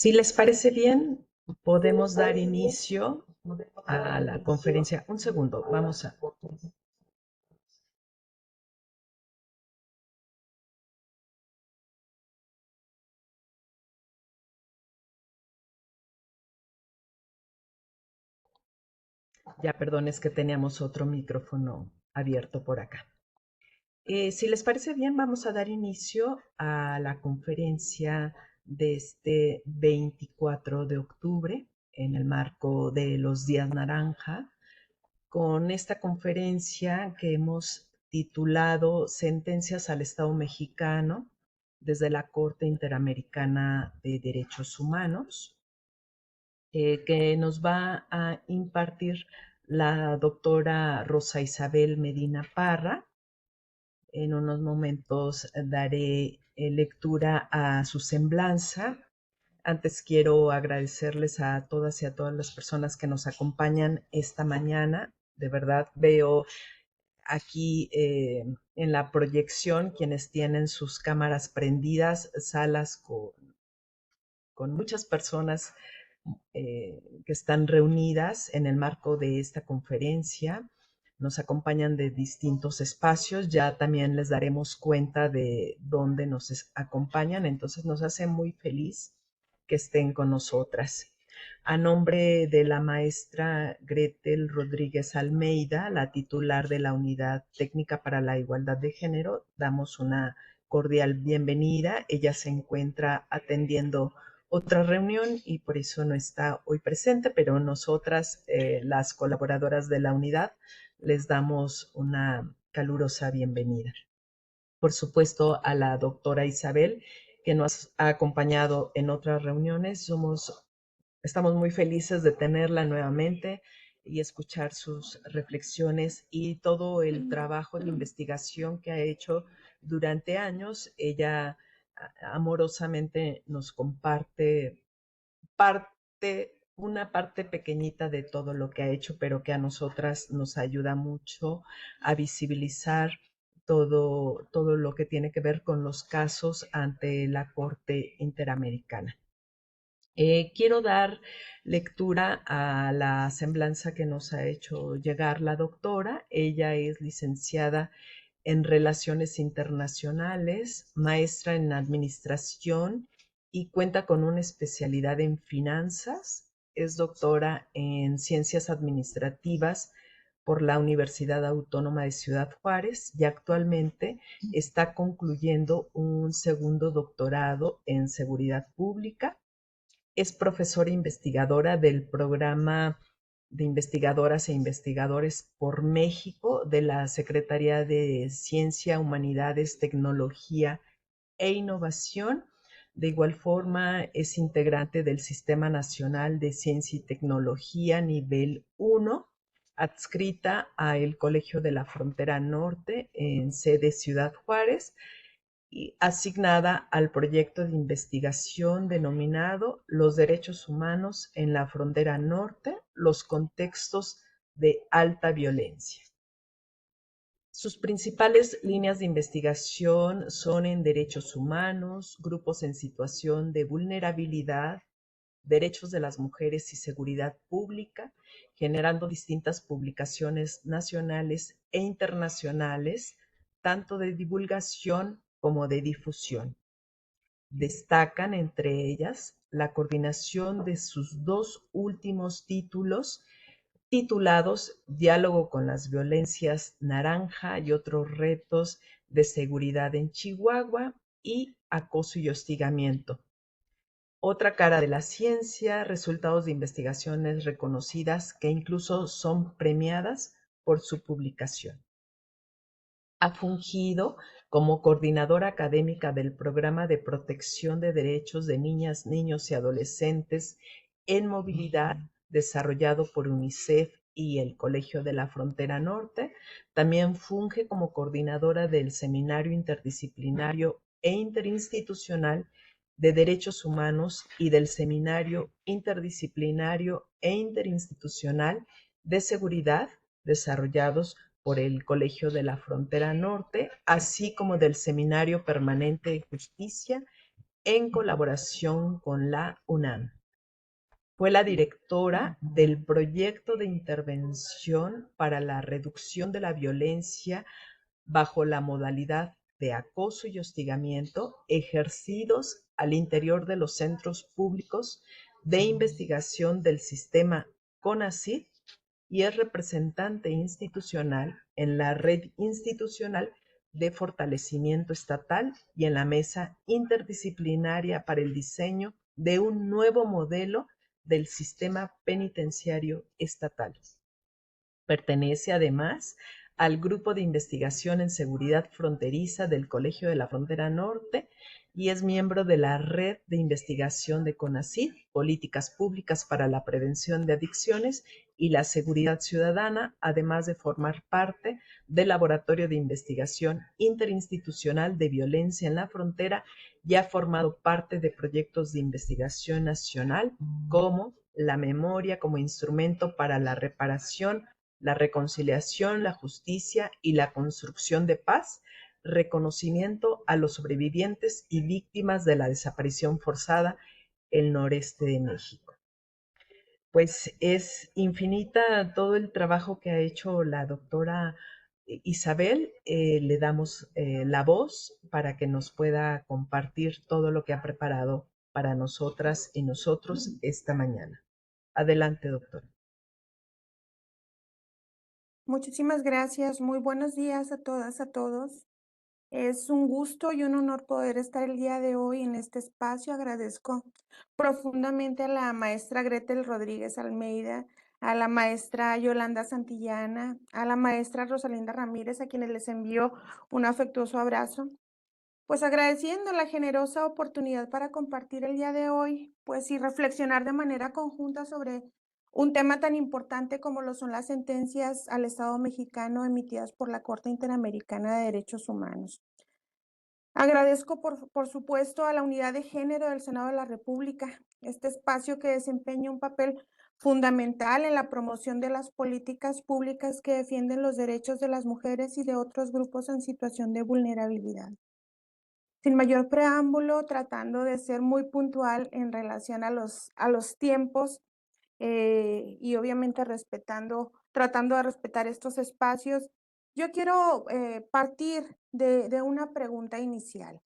Si les parece bien, podemos dar inicio a la conferencia. Un segundo, vamos a... Ya, perdón, es que teníamos otro micrófono abierto por acá. Si les parece bien, vamos a dar inicio a la conferencia de este 24 de octubre en el marco de los Días Naranja, con esta conferencia que hemos titulado Sentencias al Estado mexicano desde la Corte Interamericana de Derechos Humanos, que nos va a impartir la doctora Rosa Isabel Medina Parra. En unos momentos daré lectura a su semblanza. Antes quiero agradecerles a todas y a todas las personas que nos acompañan esta mañana. De verdad veo aquí en la proyección quienes tienen sus cámaras prendidas, salas con muchas personas que están reunidas en el marco de esta conferencia. Nos acompañan de distintos espacios, ya también les daremos cuenta de dónde nos acompañan, entonces nos hace muy feliz que estén con nosotras. A nombre de la maestra Gretel Rodríguez Almeida, la titular de la Unidad Técnica para la Igualdad de Género, damos una cordial bienvenida. Ella se encuentra atendiendo otra reunión y por eso no está hoy presente, pero nosotras, las colaboradoras de la unidad, les damos una calurosa bienvenida. Por supuesto, a la doctora Isabel, que nos ha acompañado en otras reuniones. Estamos muy felices de tenerla nuevamente y escuchar sus reflexiones y todo el trabajo de investigación que ha hecho durante años. Ella amorosamente nos comparte una parte pequeñita de todo lo que ha hecho, pero que a nosotras nos ayuda mucho a visibilizar todo lo que tiene que ver con los casos ante la Corte Interamericana. Quiero dar lectura a la semblanza que nos ha hecho llegar la doctora. Ella es licenciada en Relaciones Internacionales, maestra en Administración y cuenta con una especialidad en Finanzas. Es doctora en Ciencias Administrativas por la Universidad Autónoma de Ciudad Juárez y actualmente está concluyendo un segundo doctorado en Seguridad Pública. Es profesora investigadora del programa de investigadoras e investigadores por México de la Secretaría de Ciencia, Humanidades, Tecnología e Innovación. De igual forma, es integrante del Sistema Nacional de Ciencia y Tecnología nivel 1, adscrita al Colegio de la Frontera Norte en sede Ciudad Juárez, y asignada al proyecto de investigación denominado Los derechos humanos en la frontera norte, los contextos de alta violencia. Sus principales líneas de investigación son en derechos humanos, grupos en situación de vulnerabilidad, derechos de las mujeres y seguridad pública, generando distintas publicaciones nacionales e internacionales, tanto de divulgación como de difusión. Destacan entre ellas la coordinación de sus dos últimos títulos, titulados Diálogo con las violencias naranja y otros retos de seguridad en Chihuahua y Acoso y hostigamiento. Otra cara de la ciencia, resultados de investigaciones reconocidas que incluso son premiadas por su publicación. Ha fungido como coordinadora académica del Programa de Protección de Derechos de Niñas, Niños y Adolescentes en Movilidad, desarrollado por UNICEF y el Colegio de la Frontera Norte. También funge como coordinadora del Seminario Interdisciplinario e Interinstitucional de Derechos Humanos y del Seminario Interdisciplinario e Interinstitucional de Seguridad, desarrollados por el Colegio de la Frontera Norte, así como del Seminario Permanente de Justicia en colaboración con la UNAM. Fue la directora del proyecto de intervención para la reducción de la violencia bajo la modalidad de acoso y hostigamiento ejercidos al interior de los centros públicos de investigación del sistema CONACYT y es representante institucional en la Red Institucional de Fortalecimiento Estatal y en la Mesa Interdisciplinaria para el Diseño de un nuevo modelo del sistema penitenciario estatal. Pertenece además al Grupo de Investigación en Seguridad Fronteriza del Colegio de la Frontera Norte y es miembro de la Red de Investigación de CONACYT, Políticas Públicas para la Prevención de Adicciones y la Seguridad Ciudadana, además de formar parte del Laboratorio de Investigación Interinstitucional de Violencia en la Frontera y ha formado parte de proyectos de investigación nacional como la memoria como instrumento para la reparación, la reconciliación, la justicia y la construcción de paz, reconocimiento a los sobrevivientes y víctimas de la desaparición forzada en el noreste de México. Pues es infinita todo el trabajo que ha hecho la doctora Isabel. Le damos la voz para que nos pueda compartir todo lo que ha preparado para nosotras y nosotros esta mañana. Adelante, doctora. Muchísimas gracias. Muy buenos días a todas, a todos. Es un gusto y un honor poder estar el día de hoy en este espacio. Agradezco profundamente a la maestra Gretel Rodríguez Almeida, a la maestra Yolanda Santillana, a la maestra Rosalinda Ramírez, a quienes les envío un afectuoso abrazo. Pues agradeciendo la generosa oportunidad para compartir el día de hoy, pues y reflexionar de manera conjunta sobre un tema tan importante como lo son las sentencias al Estado mexicano emitidas por la Corte Interamericana de Derechos Humanos. Agradezco, por supuesto, a la Unidad de Género del Senado de la República, este espacio que desempeña un papel fundamental en la promoción de las políticas públicas que defienden los derechos de las mujeres y de otros grupos en situación de vulnerabilidad. Sin mayor preámbulo, tratando de ser muy puntual en relación a los tiempos y obviamente tratando de respetar estos espacios, yo quiero partir de una pregunta inicial.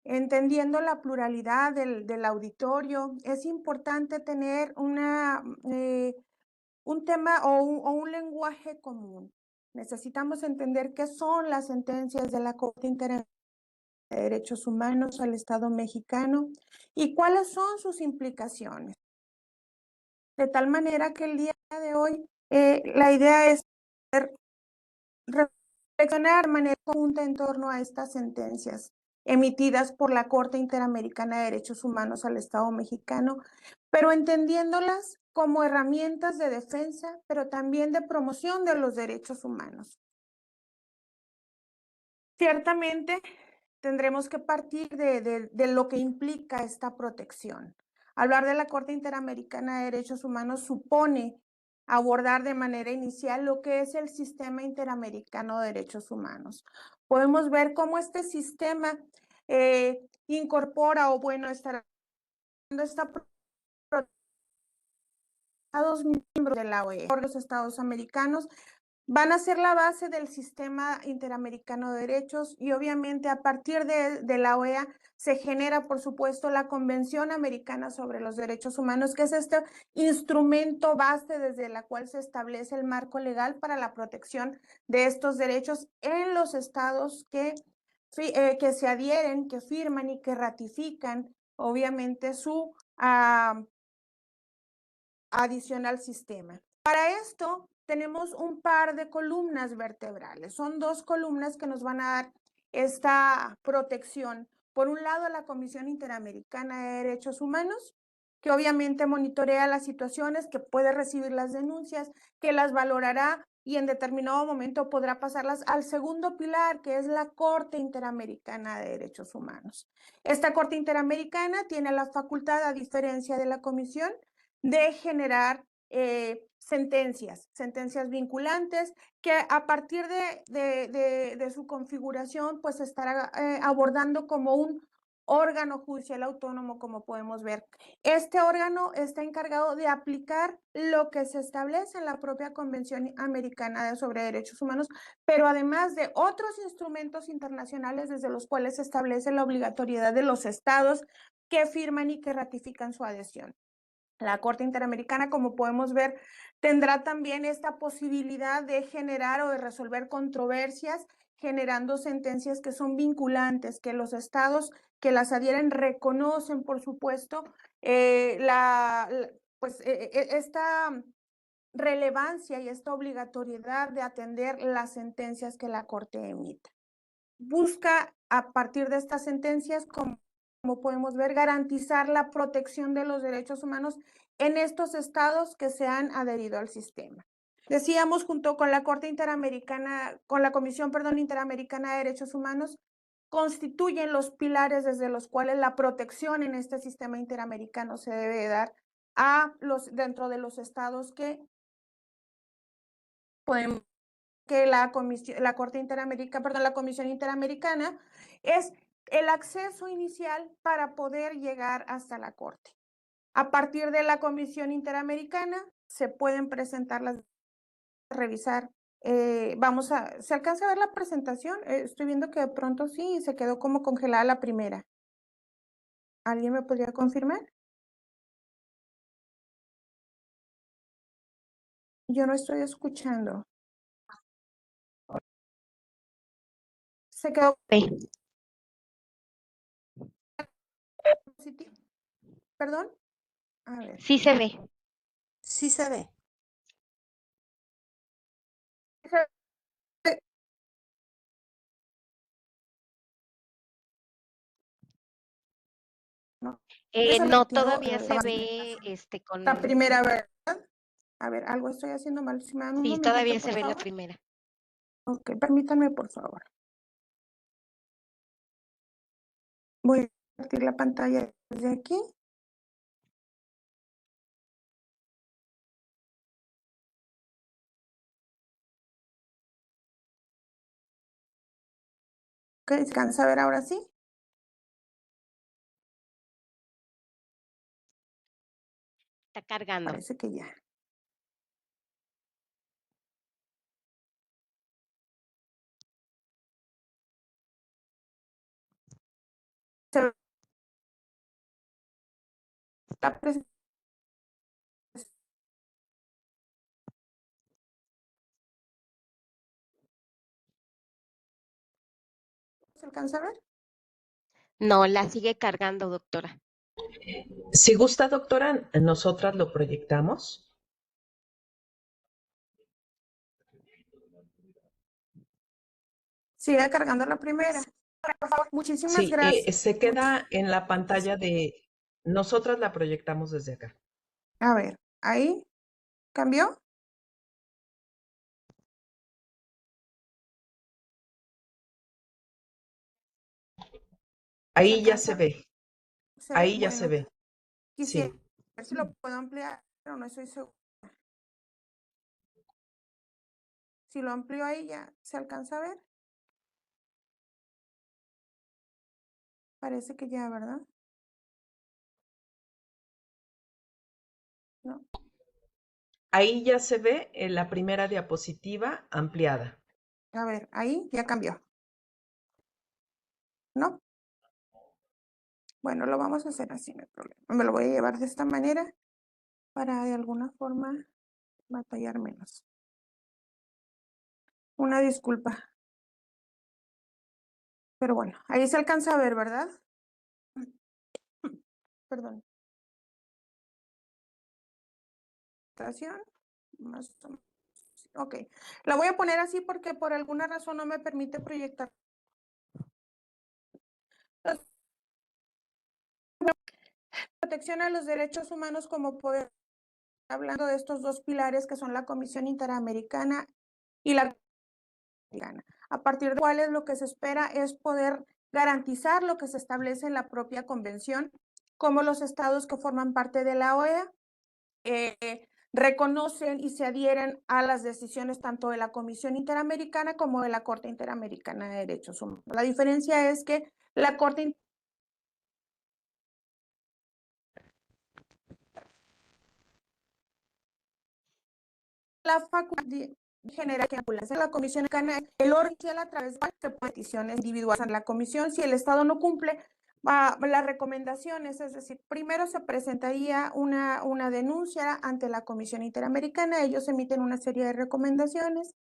Entendiendo la pluralidad del auditorio, es importante tener un tema o un lenguaje común. Necesitamos entender qué son las sentencias de la Corte Interamericana de Derechos Humanos al Estado mexicano y cuáles son sus implicaciones. De tal manera que el día de hoy la idea es reflexionar de manera conjunta en torno a estas sentencias emitidas por la Corte Interamericana de Derechos Humanos al Estado mexicano, pero entendiéndolas como herramientas de defensa, pero también de promoción de los derechos humanos. Ciertamente, tendremos que partir de lo que implica esta protección. Hablar de la Corte Interamericana de Derechos Humanos supone abordar de manera inicial lo que es el sistema interamericano de derechos humanos. Podemos ver cómo este sistema incorpora o bueno, está Estados miembros de la OEA, por los Estados americanos, van a ser la base del sistema interamericano de derechos y obviamente a partir de la OEA se genera, por supuesto, la Convención Americana sobre los Derechos Humanos, que es este instrumento base desde la cual se establece el marco legal para la protección de estos derechos en los estados que se adhieren, que firman y que ratifican, obviamente, su adición al sistema. Para esto tenemos un par de columnas vertebrales. Son dos columnas que nos van a dar esta protección. Por un lado, la Comisión Interamericana de Derechos Humanos, que obviamente monitorea las situaciones, que puede recibir las denuncias, que las valorará y en determinado momento podrá pasarlas al segundo pilar, que es la Corte Interamericana de Derechos Humanos. Esta Corte Interamericana tiene la facultad, a diferencia de la Comisión, de generar sentencias vinculantes que a partir de su configuración pues estará abordando como un órgano judicial autónomo, como podemos ver. Este órgano está encargado de aplicar lo que se establece en la propia Convención Americana sobre Derechos Humanos, pero además de otros instrumentos internacionales desde los cuales se establece la obligatoriedad de los estados que firman y que ratifican su adhesión. La Corte Interamericana, como podemos ver, tendrá también esta posibilidad de generar o de resolver controversias, generando sentencias que son vinculantes, que los estados que las adhieren reconocen, por supuesto, esta relevancia y esta obligatoriedad de atender las sentencias que la Corte emita. Busca, a partir de estas sentencias, como podemos ver, garantizar la protección de los derechos humanos en estos estados que se han adherido al sistema. Decíamos, junto con la Corte Interamericana, con la Comisión, Interamericana de Derechos Humanos, constituyen los pilares desde los cuales la protección en este sistema interamericano se debe dar dentro de los estados que podemos que la Comisión Interamericana es el acceso inicial para poder llegar hasta la Corte. A partir de la Comisión Interamericana se pueden presentar revisar. ¿Se alcanza a ver la presentación? Estoy viendo que de pronto sí, se quedó como congelada la primera. ¿Alguien me podría confirmar? Yo no estoy escuchando. Se quedó positivo. ¿Perdón? A ver. Sí se ve. Sí se ve. No, No, todavía se ve con... la primera, ¿verdad? A ver, algo estoy haciendo mal. Si me dan un Sí, momentito, todavía por se ve la favor. primera. Ok, permítanme, por favor. Voy a compartir la pantalla desde aquí. Ok, ¿se alcanza a ver ahora sí? Está cargando. Parece que ya. Se ve la presentación. ¿Se alcanza a ver? No, la sigue cargando, doctora. Si gusta, doctora, nosotras lo proyectamos. Sigue cargando la primera. Por favor, muchísimas Sí, gracias. se queda en la pantalla de... Nosotras la proyectamos desde acá. A ver, ahí. ¿Cambió? Ahí ya se ve. ¿Se ve? Ahí ya se Bueno, ve. quisiera Sí. ver si lo puedo ampliar, pero no estoy segura. Si lo amplío ahí ya, ¿se alcanza a ver? Parece que ya, ¿verdad? No. Ahí ya se ve en la primera diapositiva ampliada. A ver, ahí ya cambió. ¿No? Bueno, lo vamos a hacer así, no hay problema. Me lo voy a llevar de esta manera para de alguna forma batallar menos. Una disculpa. Pero bueno, ahí se alcanza a ver, ¿verdad? Perdón. Más o menos. Ok. La voy a poner así porque por alguna razón no me permite proyectar. Protección a los derechos humanos como poder, hablando de estos dos pilares que son la Comisión Interamericana y la Americana, a partir de cuales lo que se espera es poder garantizar lo que se establece en la propia convención, como los estados que forman parte de la OEA reconocen y se adhieren a las decisiones tanto de la Comisión Interamericana como de la Corte Interamericana de Derechos Humanos. La diferencia es que la Corte la facultad general que ambulancia la Comisión Americana, el orden a través de peticiones individuales a la Comisión. Si el Estado no cumple las recomendaciones, es decir, primero se presentaría una denuncia ante la Comisión Interamericana, ellos emiten una serie de recomendaciones.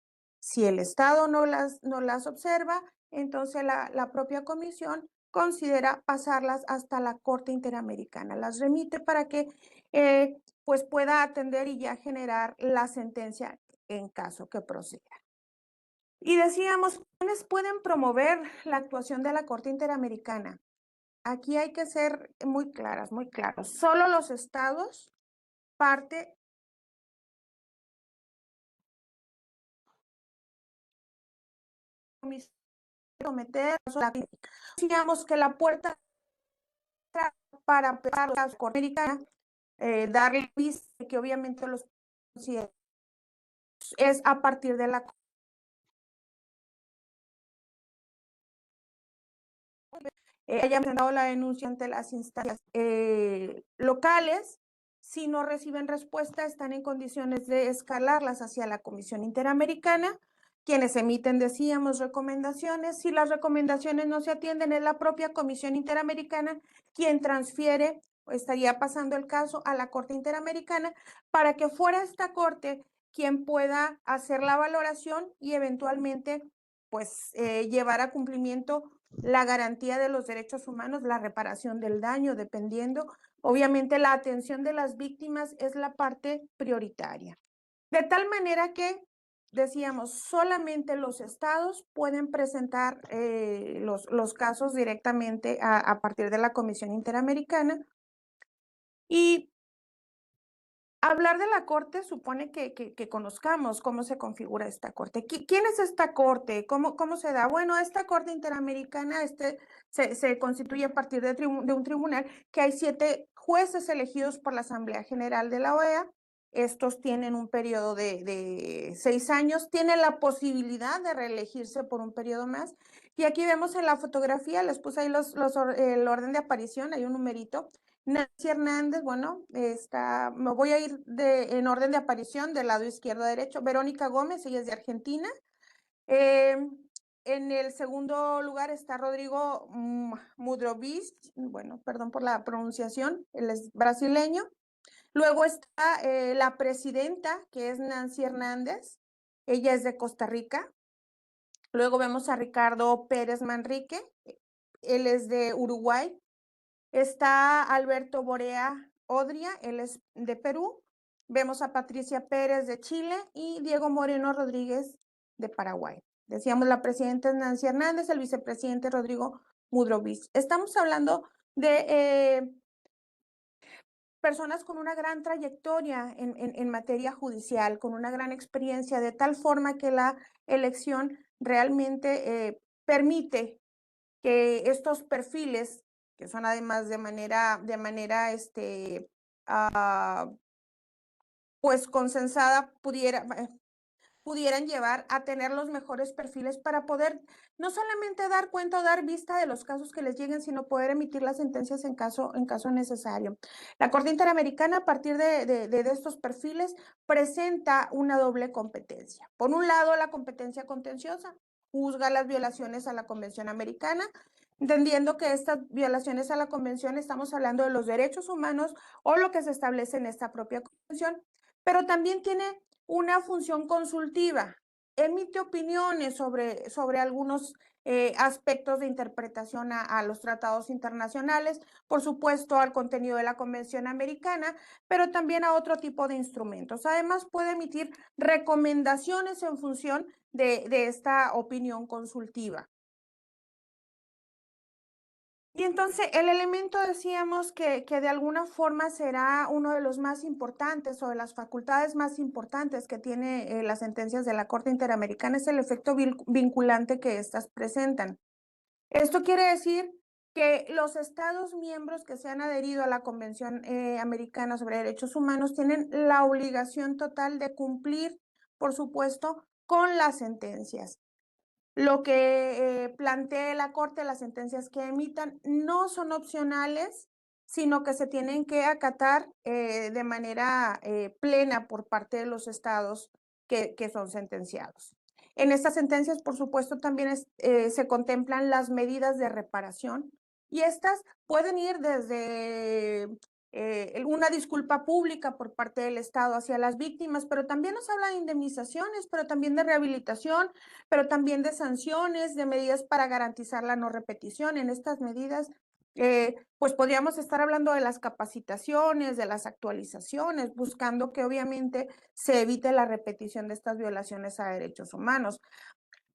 Si el Estado no las observa, entonces la propia Comisión considera pasarlas hasta la Corte Interamericana, las remite para que pues pueda atender y ya generar la sentencia en caso que proceda. Y decíamos, ¿quiénes pueden promover la actuación de la Corte Interamericana? Aquí hay que ser muy claras, muy claros. Solo los estados, parte someter la decíamos que la puerta para la Corte Americana, darle vista que obviamente los es a partir de la haya presentado la denuncia ante las instancias locales. Si no reciben respuesta, están en condiciones de escalarlas hacia la Comisión Interamericana, quienes emiten, decíamos, recomendaciones. Si las recomendaciones no se atienden, es la propia Comisión Interamericana quien transfiere o estaría pasando el caso a la Corte Interamericana para que fuera esta Corte quien pueda hacer la valoración y eventualmente pues llevar a cumplimiento la garantía de los derechos humanos, la reparación del daño, dependiendo. Obviamente la atención de las víctimas es la parte prioritaria. De tal manera que, decíamos, solamente los estados pueden presentar los casos directamente a partir de la Comisión Interamericana. Y hablar de la Corte supone que conozcamos cómo se configura esta Corte. ¿Quién es esta Corte? ¿Cómo se da? Bueno, esta Corte Interamericana se constituye a partir de un tribunal que hay 7 jueces elegidos por la Asamblea General de la OEA. Estos tienen un periodo de 6 años, tienen la posibilidad de reelegirse por un periodo más. Y aquí vemos en la fotografía, les puse ahí el orden de aparición, hay un numerito. Nancy Hernández, bueno, me voy a ir en orden de aparición del lado izquierdo a derecho. Verónica Gómez, ella es de Argentina. En el segundo lugar está Rodrigo Mudrovic, bueno, perdón por la pronunciación, él es brasileño. Luego está la presidenta, que es Nancy Hernández, ella es de Costa Rica. Luego vemos a Ricardo Pérez Manrique, él es de Uruguay. Está Alberto Borea Odria, él es de Perú. Vemos a Patricia Pérez de Chile y Diego Moreno Rodríguez de Paraguay. Decíamos, la presidenta es Nancy Hernández, el vicepresidente Rodrigo Mudrovic. Estamos hablando de personas con una gran trayectoria en materia judicial, con una gran experiencia, de tal forma que la elección realmente permite que estos perfiles, que son además de manera pues consensada, pudieran llevar a tener los mejores perfiles para poder no solamente dar cuenta o dar vista de los casos que les lleguen, sino poder emitir las sentencias en caso necesario. La Corte Interamericana, a partir de estos perfiles, presenta una doble competencia. Por un lado, la competencia contenciosa, juzga las violaciones a la Convención Americana, entendiendo que estas violaciones a la Convención estamos hablando de los derechos humanos o lo que se establece en esta propia Convención, pero también tiene una función consultiva, emite opiniones sobre algunos aspectos de interpretación a los tratados internacionales, por supuesto al contenido de la Convención Americana, pero también a otro tipo de instrumentos. Además, puede emitir recomendaciones en función de esta opinión consultiva. Y entonces el elemento, decíamos, que de alguna forma será uno de los más importantes o de las facultades más importantes que tiene las sentencias de la Corte Interamericana, es el efecto vinculante que éstas presentan. Esto quiere decir que los Estados miembros que se han adherido a la Convención Americana sobre Derechos Humanos tienen la obligación total de cumplir, por supuesto, con las sentencias. Lo que plantee la Corte, las sentencias que emitan, no son opcionales, sino que se tienen que acatar de manera plena por parte de los estados que son sentenciados. En estas sentencias, por supuesto, también se contemplan las medidas de reparación y estas pueden ir desde una disculpa pública por parte del Estado hacia las víctimas, pero también nos habla de indemnizaciones, pero también de rehabilitación, pero también de sanciones, de medidas para garantizar la no repetición. En estas medidas, pues podríamos estar hablando de las capacitaciones, de las actualizaciones, buscando que obviamente se evite la repetición de estas violaciones a derechos humanos.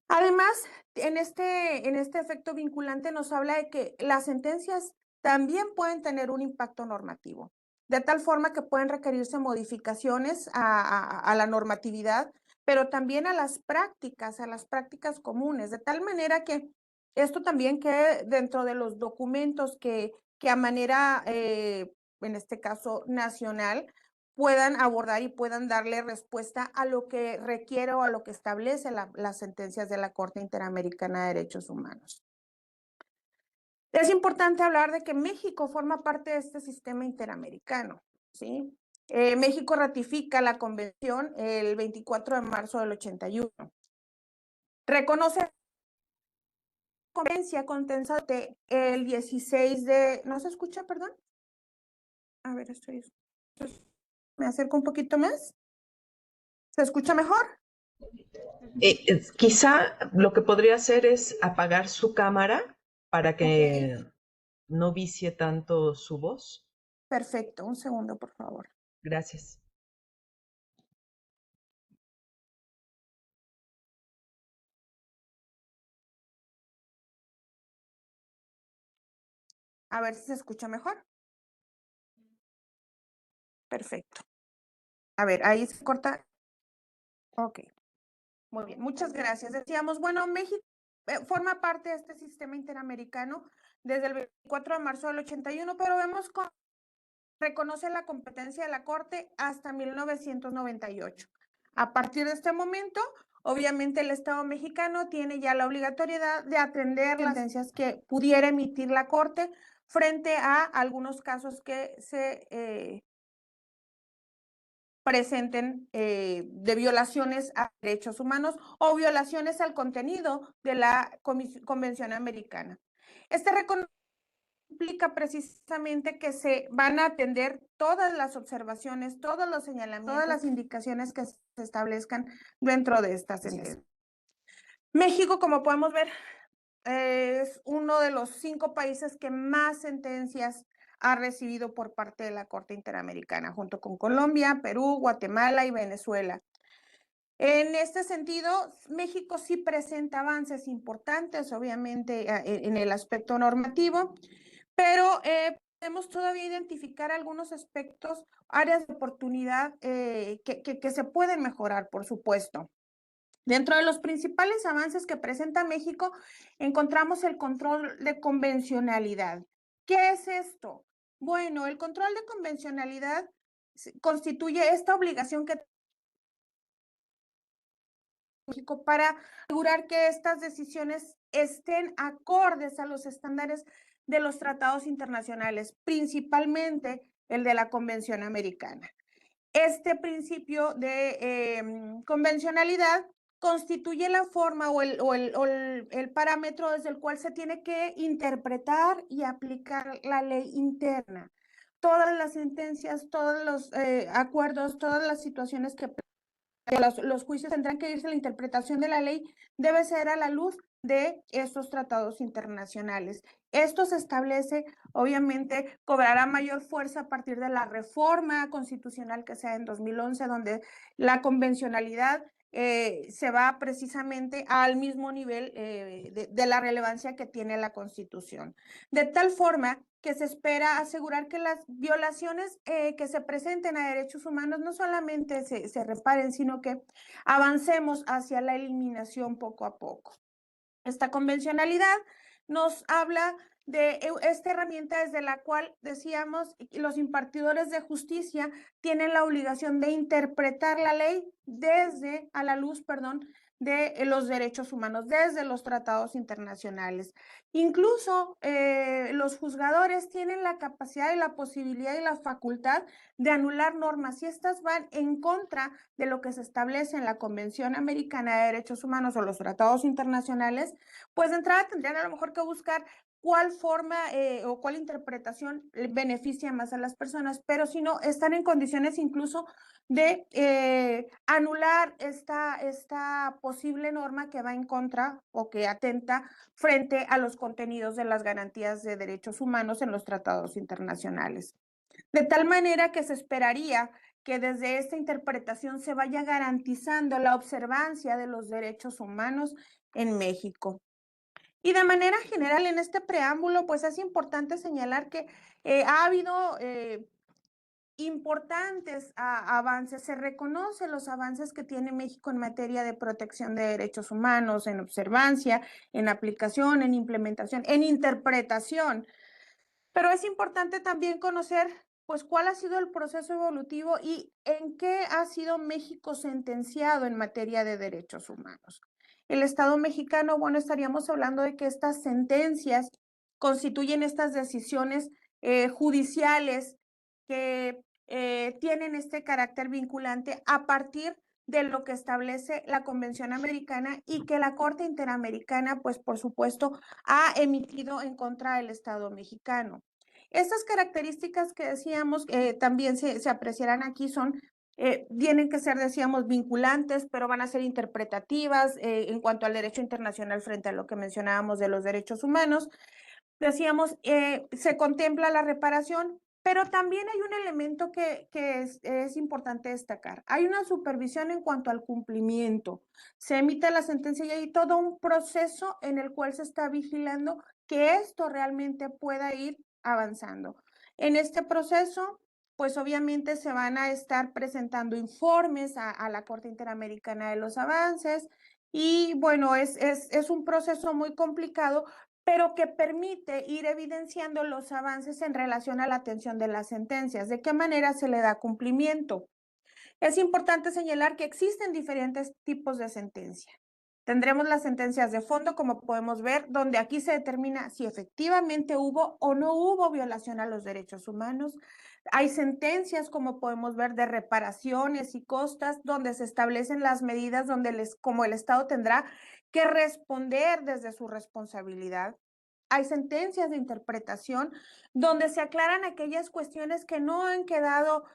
Además, en este efecto vinculante nos habla de que las sentencias también pueden tener un impacto normativo, de tal forma que pueden requerirse modificaciones a la normatividad, pero también a las prácticas comunes, de tal manera que esto también quede dentro de los documentos que a manera, en este caso, nacional, puedan abordar y puedan darle respuesta a lo que requiere o a lo que establece las sentencias de la Corte Interamericana de Derechos Humanos. Es importante hablar de que México forma parte de este sistema interamericano, ¿sí? México ratifica la convención el 24 de marzo del 81. Reconoce la conveniencia contensante el 16 de... ¿No se escucha, perdón? A ver, ¿me acerco un poquito más? ¿Se escucha mejor? Quizá lo que podría hacer es apagar su cámara para que no vicie tanto su voz. Perfecto, un segundo, por favor. Gracias. A ver si se escucha mejor. Perfecto. A ver, ahí se corta. Ok. Muy bien, muchas gracias. Decíamos, bueno, México forma parte de este sistema interamericano desde el 24 de marzo del 81, pero vemos cómo reconoce la competencia de la Corte hasta 1998. A partir de este momento, obviamente el Estado mexicano tiene ya la obligatoriedad de atender las sentencias que pudiera emitir la Corte frente a algunos casos que se presenten de violaciones a derechos humanos o violaciones al contenido de la Convención Americana. Este reconocimiento implica precisamente que se van a atender todas las observaciones, todos los señalamientos, todas las indicaciones que se establezcan dentro de esta sentencia. México, como podemos ver, es uno de los 5 países que más sentencias ha recibido por parte de la Corte Interamericana, junto con Colombia, Perú, Guatemala y Venezuela. En este sentido, México sí presenta avances importantes, obviamente, en el aspecto normativo, pero podemos todavía identificar algunos aspectos, áreas de oportunidad que se pueden mejorar, por supuesto. Dentro de los principales avances que presenta México, encontramos el control de convencionalidad. ¿Qué es esto? Bueno, el control de convencionalidad constituye esta obligación que México para asegurar que estas decisiones estén acordes a los estándares de los tratados internacionales, principalmente el de la Convención Americana. Este principio de convencionalidad constituye la forma o el parámetro desde el cual se tiene que interpretar y aplicar la ley interna. Todas las sentencias, todos los acuerdos, todas las situaciones que los juicios tendrán que irse, la interpretación de la ley debe ser a la luz de estos tratados internacionales. Esto se establece, obviamente, cobrará mayor fuerza a partir de la reforma constitucional que sea en 2011, donde la convencionalidad se va precisamente al mismo nivel de la relevancia que tiene la Constitución. De tal forma que se espera asegurar que las violaciones que se presenten a derechos humanos no solamente se reparen, sino que avancemos hacia la eliminación poco a poco. Esta convencionalidad nos habla de esta herramienta desde la cual, decíamos, los impartidores de justicia tienen la obligación de interpretar la ley a la luz de los derechos humanos desde los tratados internacionales. Incluso los juzgadores tienen la capacidad y la posibilidad y la facultad de anular normas si estas van en contra de lo que se establece en la Convención Americana de Derechos Humanos o los tratados internacionales. Pues de entrada tendrían a lo mejor que buscar cuál forma o cuál interpretación beneficia más a las personas, pero si no, están en condiciones incluso de anular esta posible norma que va en contra o que atenta frente a los contenidos de las garantías de derechos humanos en los tratados internacionales. De tal manera que se esperaría que desde esta interpretación se vaya garantizando la observancia de los derechos humanos en México. Y de manera general, en este preámbulo, pues es importante señalar que ha habido importantes avances. Se reconocen los avances que tiene México en materia de protección de derechos humanos, en observancia, en aplicación, en implementación, en interpretación. Pero es importante también conocer, pues, cuál ha sido el proceso evolutivo y en qué ha sido México sentenciado en materia de derechos humanos. El Estado mexicano, bueno, estaríamos hablando de que estas sentencias constituyen estas decisiones judiciales que tienen este carácter vinculante a partir de lo que establece la Convención Americana y que la Corte Interamericana, pues por supuesto, ha emitido en contra del Estado mexicano. Estas características que decíamos también se apreciarán aquí son, tienen que ser, decíamos, vinculantes, pero van a ser interpretativas en cuanto al derecho internacional frente a lo que mencionábamos de los derechos humanos. Decíamos, se contempla la reparación, pero también hay un elemento que es importante destacar. Hay una supervisión en cuanto al cumplimiento. Se emite la sentencia y hay todo un proceso en el cual se está vigilando que esto realmente pueda ir avanzando. En este proceso, pues obviamente se van a estar presentando informes a la Corte Interamericana de los avances y bueno, es un proceso muy complicado, pero que permite ir evidenciando los avances en relación a la atención de las sentencias, de qué manera se le da cumplimiento. Es importante señalar que existen diferentes tipos de sentencia. Tendremos las sentencias de fondo, como podemos ver, donde aquí se determina si efectivamente hubo o no hubo violación a los derechos humanos. Hay sentencias, como podemos ver, de reparaciones y costas, donde se establecen las medidas como el Estado tendrá que responder desde su responsabilidad. Hay sentencias de interpretación donde se aclaran aquellas cuestiones que no han quedado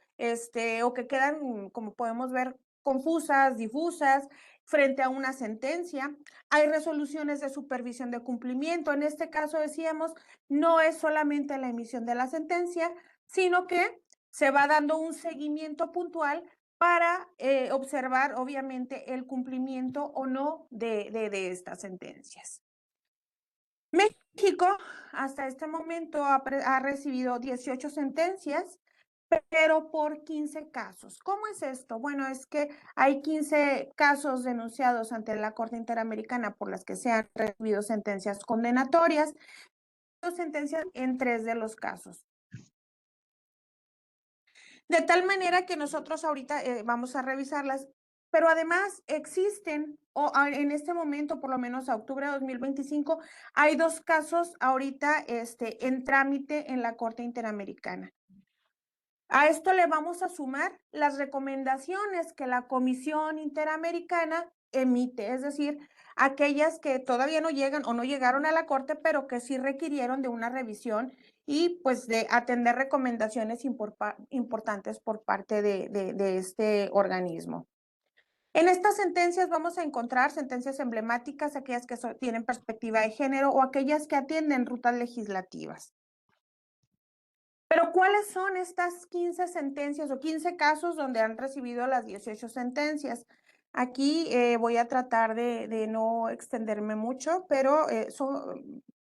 o que quedan, como podemos ver, confusas, difusas, frente a una sentencia. Hay resoluciones de supervisión de cumplimiento. En este caso, decíamos, no es solamente la emisión de la sentencia, sino que se va dando un seguimiento puntual para observar, obviamente, el cumplimiento o no de estas sentencias. México hasta este momento ha recibido 18 sentencias, pero por 15 casos. ¿Cómo es esto? Bueno, es que hay 15 casos denunciados ante la Corte Interamericana por las que se han recibido sentencias condenatorias, sentencias en 3 de los casos. De tal manera que nosotros ahorita vamos a revisarlas, pero además existen, en este momento, por lo menos a octubre de 2025, hay 2 casos ahorita en trámite en la Corte Interamericana. A esto le vamos a sumar las recomendaciones que la Comisión Interamericana emite, es decir, aquellas que todavía no llegan o no llegaron a la Corte, pero que sí requirieron de una revisión y pues de atender recomendaciones importantes por parte de este organismo. En estas sentencias vamos a encontrar sentencias emblemáticas, aquellas que tienen perspectiva de género o aquellas que atienden rutas legislativas. Pero ¿cuáles son estas 15 sentencias o 15 casos donde han recibido las 18 sentencias? Aquí voy a tratar de no extenderme mucho, pero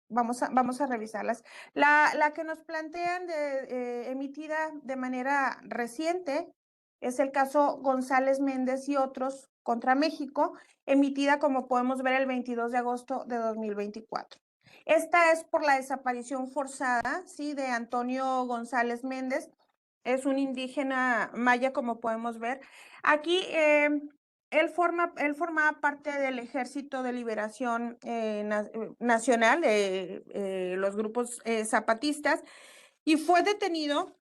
vamos a revisarlas. La que nos plantean emitida de manera reciente es el caso González Méndez y otros contra México, emitida, como podemos ver, el 22 de agosto de 2024. Esta es por la desaparición forzada, ¿sí?, de Antonio González Méndez. Es un indígena maya, como podemos ver. Aquí él formaba parte del Ejército de Liberación Nacional, los grupos zapatistas, y fue detenido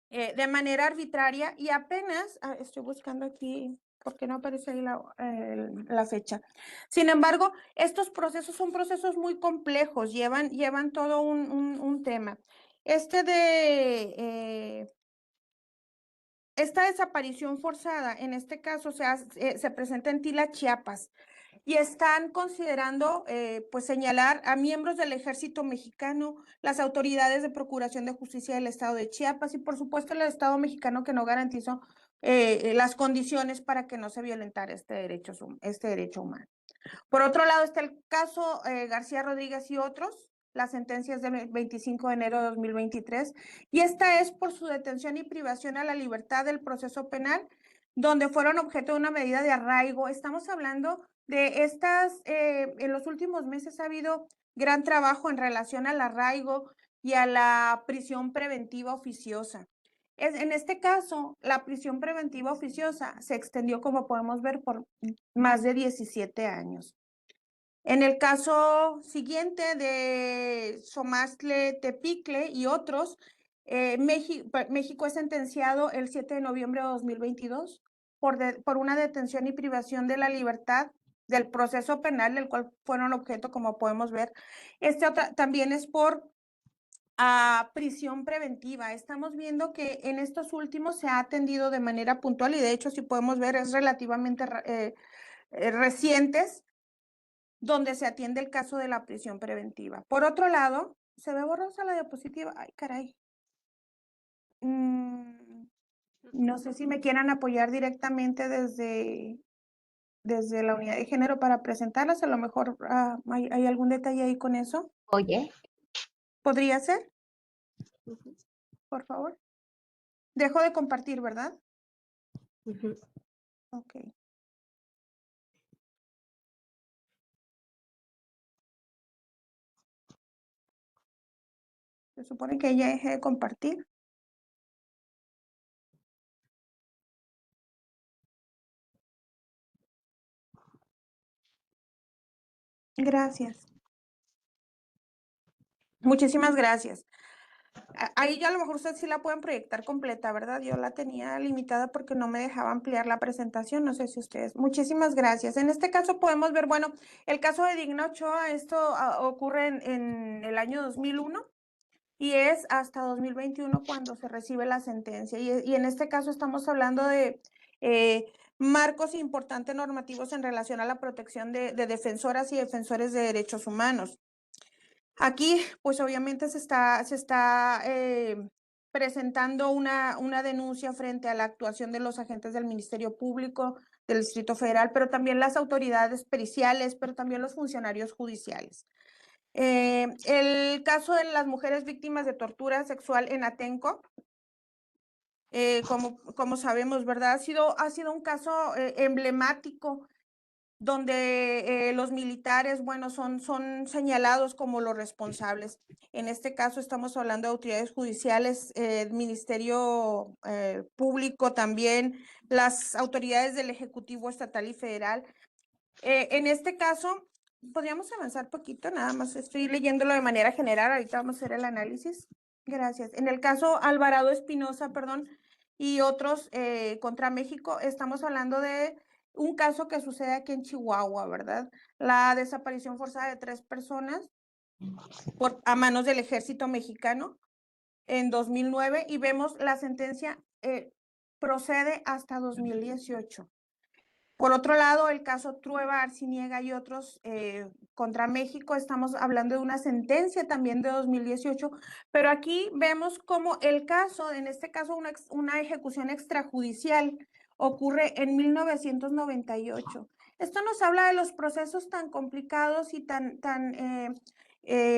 de manera arbitraria y apenas, estoy buscando aquí porque no aparece ahí la fecha. Sin embargo, estos procesos son procesos muy complejos, llevan todo un tema. Esta desaparición forzada, en este caso, se presenta en Tila, Chiapas, y están considerando pues señalar a miembros del Ejército Mexicano, las autoridades de Procuración de Justicia del Estado de Chiapas y por supuesto el Estado mexicano que no garantizó las condiciones para que no se violentara este derecho humano. Por otro lado está el caso García Rodríguez y otros, las sentencias del 25 de enero de 2023, y esta es por su detención y privación a la libertad del proceso penal, donde fueron objeto de una medida de arraigo. Estamos hablando de en los últimos meses ha habido gran trabajo en relación al arraigo y a la prisión preventiva oficiosa. En este caso, la prisión preventiva oficiosa se extendió, como podemos ver, por más de 17 años. En el caso siguiente de Xomastle, Tepicle y otros, México es sentenciado el 7 de noviembre de 2022 por una detención y privación de la libertad del proceso penal del cual fueron objeto, como podemos ver. También es por prisión preventiva. Estamos viendo que en estos últimos se ha atendido de manera puntual y de hecho, si podemos ver, es relativamente recientes, donde se atiende el caso de la prisión preventiva. Por otro lado, se ve borrosa la diapositiva. Ay, caray. No sé si me quieran apoyar directamente desde la unidad de género para presentarlas. A lo mejor hay algún detalle ahí con eso. Oye. ¿Podría ser? Por favor. Dejo de compartir, ¿verdad? Ok. Se supone que ya dejé de compartir. Gracias. Muchísimas gracias. Ahí ya a lo mejor ustedes sí la pueden proyectar completa, ¿verdad? Yo la tenía limitada porque no me dejaba ampliar la presentación, no sé si ustedes. Muchísimas gracias. En este caso podemos ver, bueno, el caso de Digna Ochoa, esto ocurre en el año 2001 y es hasta 2021 cuando se recibe la sentencia. Y en este caso estamos hablando de marcos importantes normativos en relación a la protección de defensoras y defensores de derechos humanos. Aquí, pues obviamente se está presentando una denuncia frente a la actuación de los agentes del Ministerio Público, del Distrito Federal, pero también las autoridades periciales, pero también los funcionarios judiciales. El caso de las mujeres víctimas de tortura sexual en Atenco, como sabemos, ¿verdad? Ha sido un caso emblemático donde los militares, bueno, son señalados como los responsables. En este caso estamos hablando de autoridades judiciales, Ministerio Público también, las autoridades del Ejecutivo Estatal y Federal. En este caso, podríamos avanzar poquito, nada más estoy leyéndolo de manera general, ahorita vamos a hacer el análisis. Gracias. En el caso Alvarado Espinosa, perdón, y otros contra México, estamos hablando de un caso que sucede aquí en Chihuahua, ¿verdad? La desaparición forzada de 3 personas a manos del ejército mexicano en 2009 y vemos la sentencia procede hasta 2018. Por otro lado, el caso Trueba, Arciniega y otros contra México, estamos hablando de una sentencia también de 2018, pero aquí vemos como el caso, en este caso una ejecución extrajudicial, ocurre en 1998. Esto nos habla de los procesos tan complicados y tan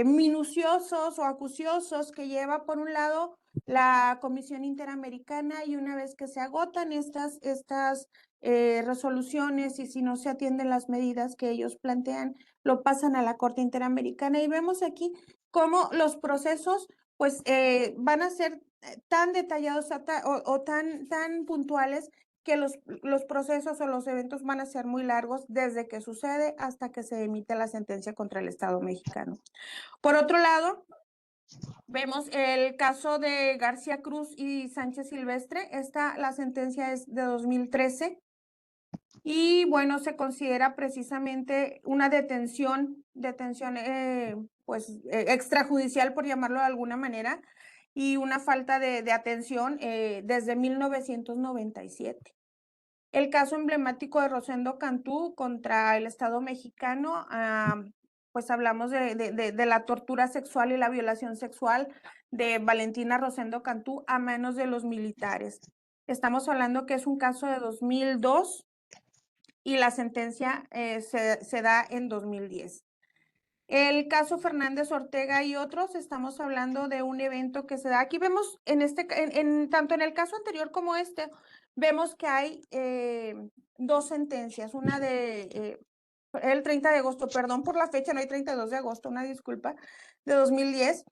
minuciosos o acuciosos que lleva, por un lado, la Comisión Interamericana, y una vez que se agotan estas resoluciones y si no se atienden las medidas que ellos plantean, lo pasan a la Corte Interamericana y vemos aquí cómo los procesos pues van a ser tan detallados o tan puntuales que los procesos o los eventos van a ser muy largos desde que sucede hasta que se emite la sentencia contra el Estado mexicano. Por otro lado, vemos el caso de García Cruz y Sánchez Silvestre. La sentencia es de 2013 y bueno, se considera precisamente una detención extrajudicial, por llamarlo de alguna manera, y una falta de atención desde 1997. El caso emblemático de Rosendo Cantú contra el Estado mexicano, pues hablamos de la tortura sexual y la violación sexual de Valentina Rosendo Cantú a manos de los militares. Estamos hablando que es un caso de 2002 y la sentencia se da en 2010. El caso Fernández Ortega y otros, estamos hablando de un evento que se da. Aquí vemos, tanto en el caso anterior como vemos que hay dos sentencias, una de el 30 de agosto, perdón por la fecha, no hay 32 de agosto, una disculpa, de 2010,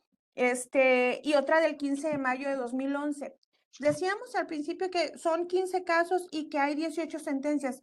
y otra del 15 de mayo de 2011. Decíamos al principio que son 15 casos y que hay 18 sentencias.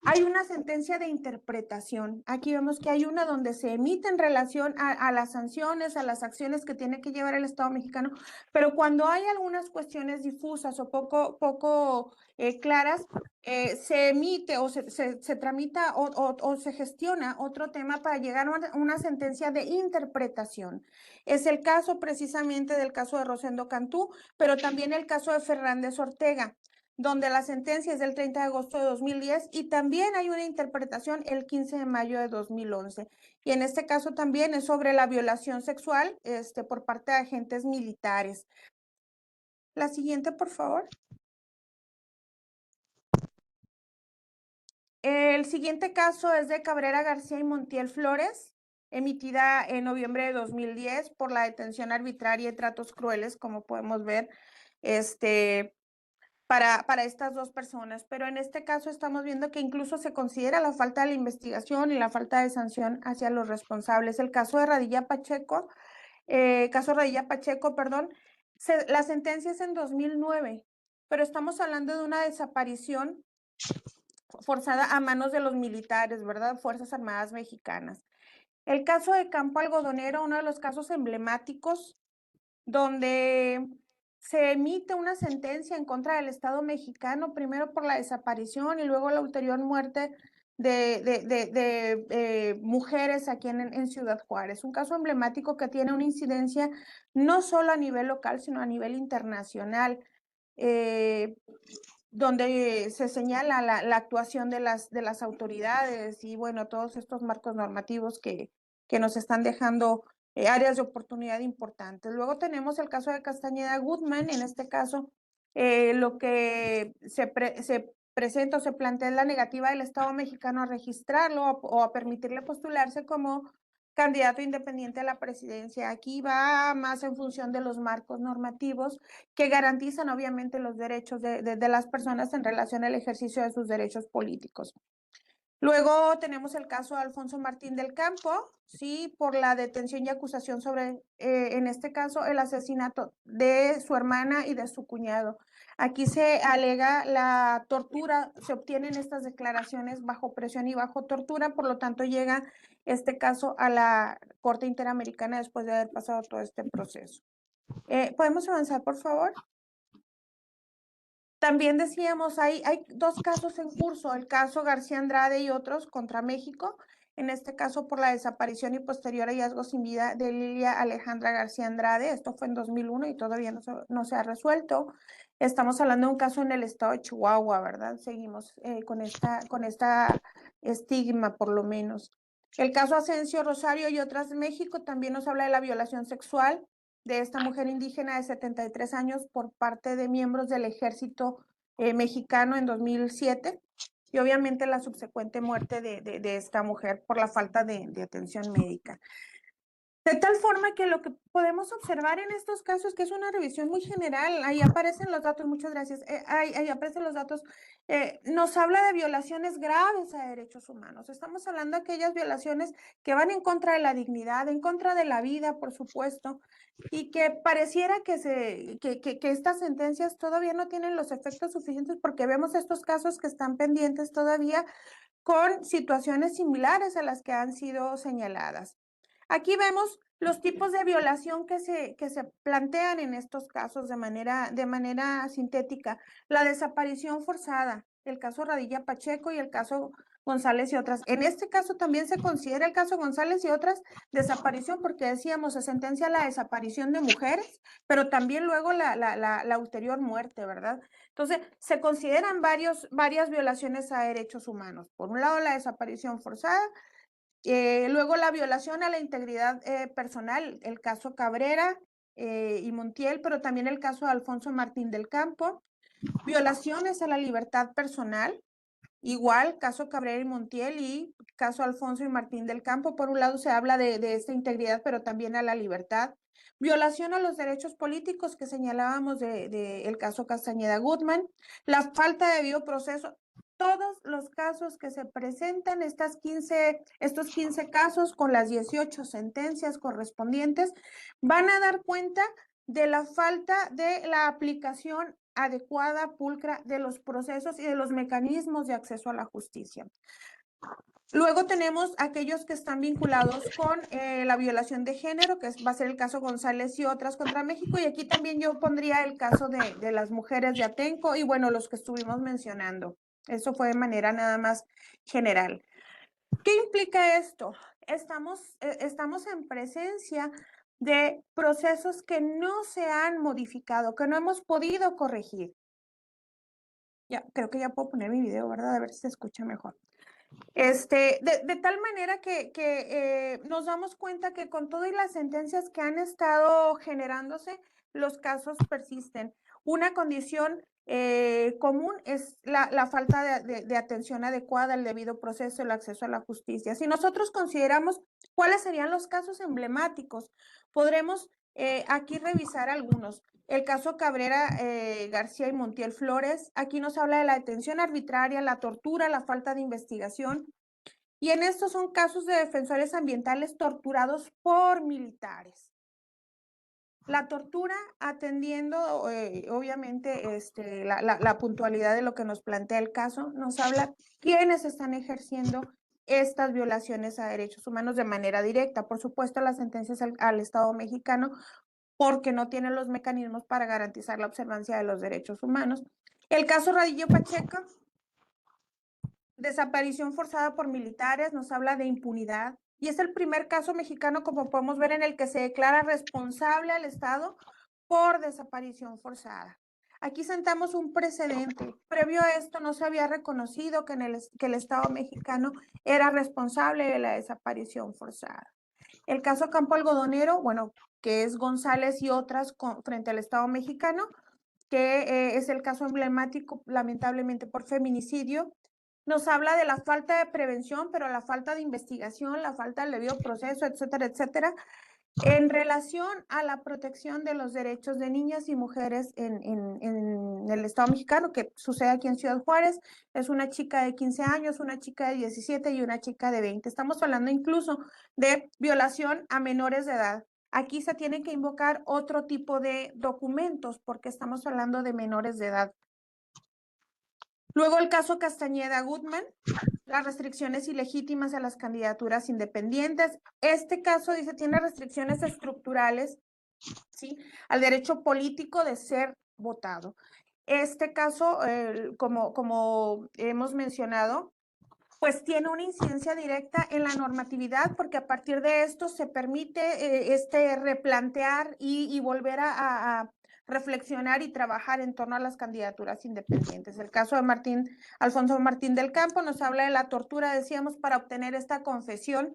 Hay una sentencia de interpretación. Aquí vemos que hay una donde se emite en relación a las sanciones, a las acciones que tiene que llevar el Estado mexicano, pero cuando hay algunas cuestiones difusas o poco claras, se emite o se tramita o se gestiona otro tema para llegar a una sentencia de interpretación. Es el caso precisamente del caso de Rosendo Cantú, pero también el caso de Fernández Ortega, donde la sentencia es del 30 de agosto de 2010 y también hay una interpretación el 15 de mayo de 2011. Y en este caso también es sobre la violación sexual por parte de agentes militares. La siguiente, por favor. El siguiente caso es de Cabrera García y Montiel Flores, emitida en noviembre de 2010 por la detención arbitraria y tratos crueles, como podemos ver, para estas dos personas. Pero en este caso estamos viendo que incluso se considera la falta de la investigación y la falta de sanción hacia los responsables. El caso de Radilla Pacheco, la sentencia es en 2009, pero estamos hablando de una desaparición forzada a manos de los militares, ¿verdad? Fuerzas Armadas Mexicanas. El caso de Campo Algodonero, uno de los casos emblemáticos donde se emite una sentencia en contra del Estado mexicano, primero por la desaparición y luego la ulterior muerte de mujeres aquí en Ciudad Juárez. Un caso emblemático que tiene una incidencia no solo a nivel local, sino a nivel internacional, donde se señala la actuación de las autoridades y, bueno, todos estos marcos normativos que nos están dejando áreas de oportunidad importantes. Luego tenemos el caso de Castañeda Goodman. En este caso, lo que se presenta o se plantea es la negativa del Estado mexicano a registrarlo o a permitirle postularse como candidato independiente a la presidencia. Aquí va más en función de los marcos normativos que garantizan obviamente los derechos de las personas en relación al ejercicio de sus derechos políticos. Luego tenemos el caso de Alfonso Martín del Campo, sí, por la detención y acusación sobre, en este caso, el asesinato de su hermana y de su cuñado. Aquí se alega la tortura, se obtienen estas declaraciones bajo presión y bajo tortura, por lo tanto llega este caso a la Corte Interamericana después de haber pasado todo este proceso. ¿Podemos avanzar, por favor? También decíamos, hay dos casos en curso, el caso García Andrade y otros contra México, en este caso por la desaparición y posterior hallazgo sin vida de Lilia Alejandra García Andrade. Esto fue en 2001 y todavía no se ha resuelto. Estamos hablando de un caso en el estado de Chihuahua, ¿verdad? Seguimos con esta estigma, por lo menos. El caso Asensio Rosario y otras de México también nos habla de la violación sexual de esta mujer indígena de 73 años por parte de miembros del ejército mexicano en 2007 y obviamente la subsecuente muerte de esta mujer por la falta de atención médica. De tal forma que lo que podemos observar en estos casos, que es una revisión muy general, ahí aparecen los datos, muchas gracias, ahí aparecen los datos, nos habla de violaciones graves a derechos humanos. Estamos hablando de aquellas violaciones que van en contra de la dignidad, en contra de la vida, por supuesto, y que pareciera que estas sentencias todavía no tienen los efectos suficientes porque vemos estos casos que están pendientes todavía con situaciones similares a las que han sido señaladas. Aquí vemos los tipos de violación que se plantean en estos casos de manera sintética. La desaparición forzada, el caso Radilla Pacheco y el caso González y otras. En este caso también se considera el caso González y otras desaparición porque decíamos, se sentencia la desaparición de mujeres, pero también luego la ulterior muerte, ¿verdad? Entonces, se consideran varias violaciones a derechos humanos. Por un lado, la desaparición forzada, luego la violación a la integridad personal, el caso Cabrera y Montiel, pero también el caso de Alfonso Martín del Campo. Violaciones a la libertad personal, igual caso Cabrera y Montiel y caso Alfonso y Martín del Campo. Por un lado se habla de esta integridad, pero también a la libertad. Violación a los derechos políticos que señalábamos el caso Castañeda Gutmann. La falta de debido proceso. Todos los casos que se presentan, estos 15 casos con las 18 sentencias correspondientes, van a dar cuenta de la falta de la aplicación adecuada, pulcra, de los procesos y de los mecanismos de acceso a la justicia. Luego tenemos aquellos que están vinculados con la violación de género, que va a ser el caso González y otras contra México, y aquí también yo pondría el caso de las mujeres de Atenco y bueno, los que estuvimos mencionando. Eso fue de manera nada más general. ¿Qué implica esto? Estamos en presencia de procesos que no se han modificado, que no hemos podido corregir. Ya, creo que ya puedo poner mi video, ¿verdad? A ver si se escucha mejor. De tal manera que nos damos cuenta que con todas las sentencias que han estado generándose, los casos persisten. Una condición común es la falta de atención adecuada, el debido proceso, el acceso a la justicia. Si nosotros consideramos cuáles serían los casos emblemáticos, podremos aquí revisar algunos. El caso Cabrera, García y Montiel Flores, aquí nos habla de la detención arbitraria, la tortura, la falta de investigación. Y en estos son casos de defensores ambientales torturados por militares. La tortura atendiendo, obviamente, la puntualidad de lo que nos plantea el caso, nos habla quiénes están ejerciendo estas violaciones a derechos humanos de manera directa. Por supuesto, las sentencias al Estado mexicano, porque no tienen los mecanismos para garantizar la observancia de los derechos humanos. El caso Radillo Pacheco, desaparición forzada por militares, nos habla de impunidad y es el primer caso mexicano, como podemos ver, en el que se declara responsable al Estado por desaparición forzada. Aquí sentamos un precedente. Previo a esto no se había reconocido que el Estado mexicano era responsable de la desaparición forzada. El caso Campo Algodonero, bueno, que es González y otras frente al Estado mexicano, que es el caso emblemático, lamentablemente, por feminicidio. Nos habla de la falta de prevención, pero la falta de investigación, la falta del debido proceso, etcétera, etcétera, en relación a la protección de los derechos de niñas y mujeres en el Estado mexicano, que sucede aquí en Ciudad Juárez. Es una chica de 15 años, una chica de 17 y una chica de 20. Estamos hablando incluso de violación a menores de edad. Aquí se tiene que invocar otro tipo de documentos porque estamos hablando de menores de edad. Luego el caso Castañeda Gutmann, las restricciones ilegítimas a las candidaturas independientes. Este caso dice tiene restricciones estructurales, ¿sí?, al derecho político de ser votado. Este caso, como hemos mencionado, pues tiene una incidencia directa en la normatividad, porque a partir de esto se permite replantear y volver a reflexionar y trabajar en torno a las candidaturas independientes. El caso de Alfonso Martín del Campo nos habla de la tortura, decíamos, para obtener esta confesión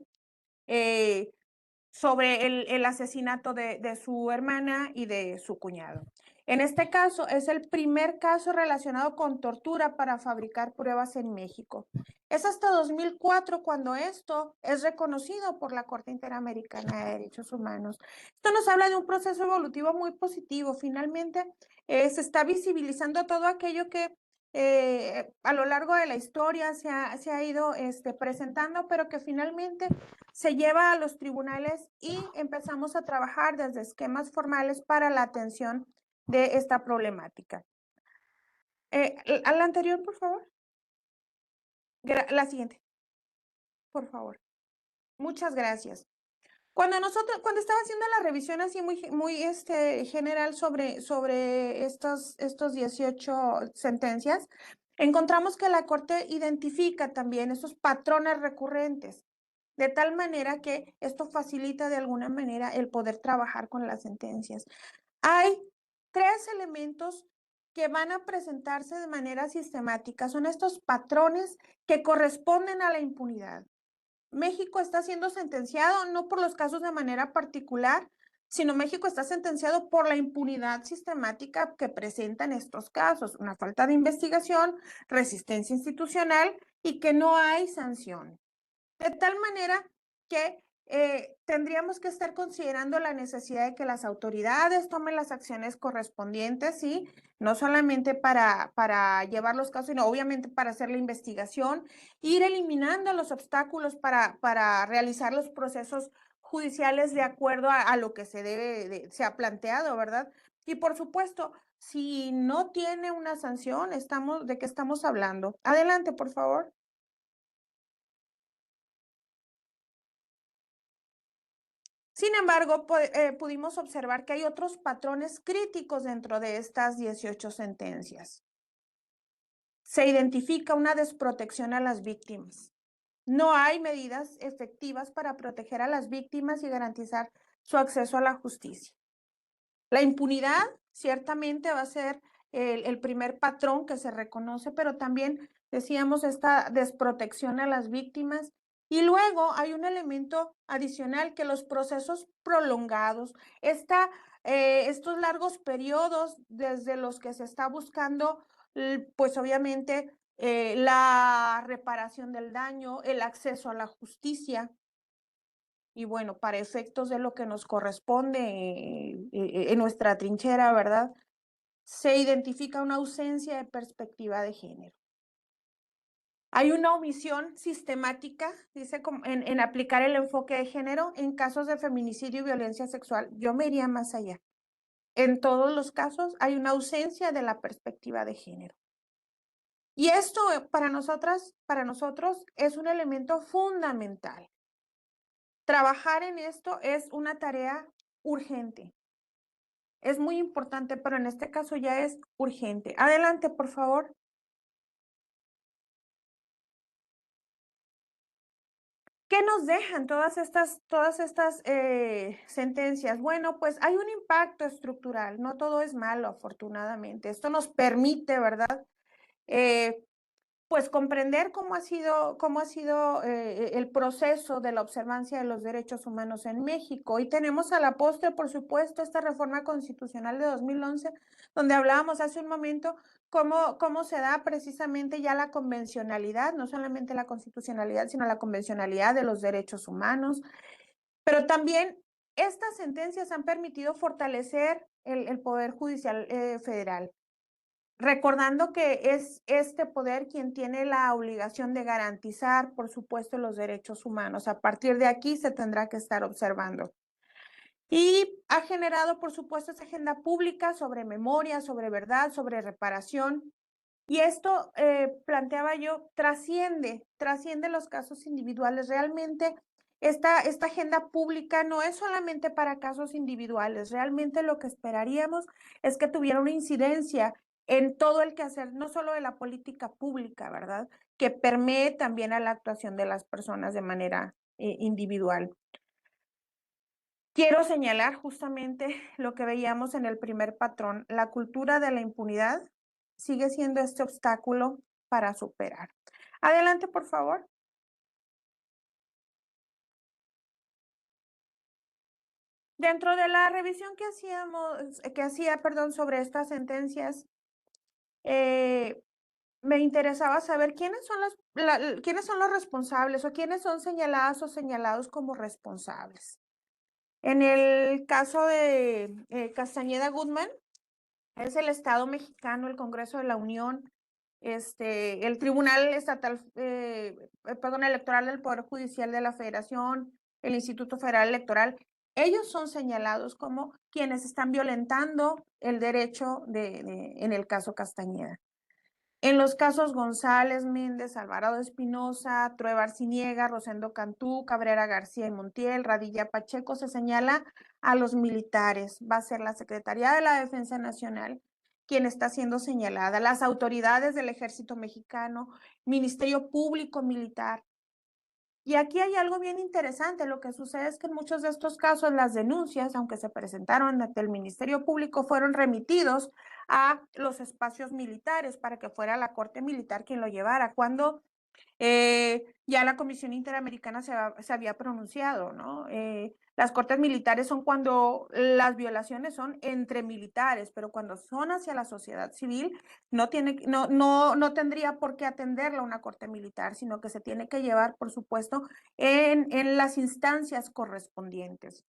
sobre el asesinato de su hermana y de su cuñado. En este caso, es el primer caso relacionado con tortura para fabricar pruebas en México. Es hasta 2004 cuando esto es reconocido por la Corte Interamericana de Derechos Humanos. Esto nos habla de un proceso evolutivo muy positivo. Finalmente, se está visibilizando todo aquello que a lo largo de la historia se ha ido presentando, pero que finalmente se lleva a los tribunales y empezamos a trabajar desde esquemas formales para la atención de esta problemática. A la anterior, por favor. La siguiente, por favor. Muchas gracias. Cuando estaba haciendo la revisión así muy general sobre estos 18 sentencias, encontramos que la Corte identifica también esos patrones recurrentes, de tal manera que esto facilita de alguna manera el poder trabajar con las sentencias. Hay 3 elementos que van a presentarse de manera sistemática, son estos patrones que corresponden a la impunidad. México está siendo sentenciado no por los casos de manera particular, sino México está sentenciado por la impunidad sistemática que presentan estos casos, una falta de investigación, resistencia institucional y que no hay sanción. De tal manera que tendríamos que estar considerando la necesidad de que las autoridades tomen las acciones correspondientes, ¿sí? No solamente para llevar los casos, sino obviamente para hacer la investigación, ir eliminando los obstáculos para realizar los procesos judiciales de acuerdo a lo que se ha planteado, ¿verdad? Y por supuesto, si no tiene una sanción, ¿de qué estamos hablando? Adelante, por favor. Sin embargo, pudimos observar que hay otros patrones críticos dentro de estas 18 sentencias. Se identifica una desprotección a las víctimas. No hay medidas efectivas para proteger a las víctimas y garantizar su acceso a la justicia. La impunidad ciertamente va a ser el primer patrón que se reconoce, pero también decíamos esta desprotección a las víctimas. Y luego hay un elemento adicional que los procesos prolongados, estos largos periodos desde los que se está buscando, pues obviamente la reparación del daño, el acceso a la justicia. Y bueno, para efectos de lo que nos corresponde en nuestra trinchera, ¿verdad? Se identifica una ausencia de perspectiva de género. Hay una omisión sistemática, dice, en aplicar el enfoque de género en casos de feminicidio y violencia sexual. Yo me iría más allá. En todos los casos hay una ausencia de la perspectiva de género. Y esto para nosotros es un elemento fundamental. Trabajar en esto es una tarea urgente. Es muy importante, pero en este caso ya es urgente. Adelante, por favor. ¿Qué nos dejan todas estas sentencias? Bueno, pues hay un impacto estructural, no todo es malo, afortunadamente. Esto nos permite, ¿verdad? Pues comprender cómo ha sido el proceso de la observancia de los derechos humanos en México. Y tenemos a la postre, por supuesto, esta reforma constitucional de 2011, donde hablábamos hace un momento cómo se da precisamente ya la convencionalidad, no solamente la constitucionalidad, sino la convencionalidad de los derechos humanos. Pero también estas sentencias han permitido fortalecer el Poder Judicial Federal. Recordando que es este poder quien tiene la obligación de garantizar, por supuesto, los derechos humanos. A partir de aquí se tendrá que estar observando. Y ha generado, por supuesto, esa agenda pública sobre memoria, sobre verdad, sobre reparación. Y esto, planteaba yo, trasciende los casos individuales. Realmente esta agenda pública no es solamente para casos individuales. Realmente lo que esperaríamos es que tuviera una incidencia en todo el quehacer, no solo de la política pública, ¿verdad? Que permee también a la actuación de las personas de manera individual. Quiero señalar justamente lo que veíamos en el primer patrón. La cultura de la impunidad sigue siendo este obstáculo para superar. Adelante, por favor. Dentro de la revisión que hacía, sobre estas sentencias, me interesaba saber quiénes son los responsables o quiénes son señaladas o señalados como responsables. En el caso de Castañeda Guzmán, es el Estado mexicano, el Congreso de la Unión, el Tribunal Estatal, Electoral del Poder Judicial de la Federación, el Instituto Federal Electoral. Ellos son señalados como quienes están violentando el derecho en el caso Castañeda. En los casos González, Méndez, Alvarado Espinosa, Trueba Arciniega, Rosendo Cantú, Cabrera García y Montiel, Radilla Pacheco, se señala a los militares. Va a ser la Secretaría de la Defensa Nacional quien está siendo señalada, las autoridades del Ejército Mexicano, Ministerio Público Militar. Y aquí hay algo bien interesante. Lo que sucede es que en muchos de estos casos las denuncias, aunque se presentaron ante el Ministerio Público, fueron remitidos a los espacios militares para que fuera la Corte Militar quien lo llevara, cuando ya la Comisión Interamericana se había pronunciado, ¿no? Las cortes militares son cuando las violaciones son entre militares, pero cuando son hacia la sociedad civil, no tendría por qué atenderla una corte militar, sino que se tiene que llevar, por supuesto, en las instancias correspondientes.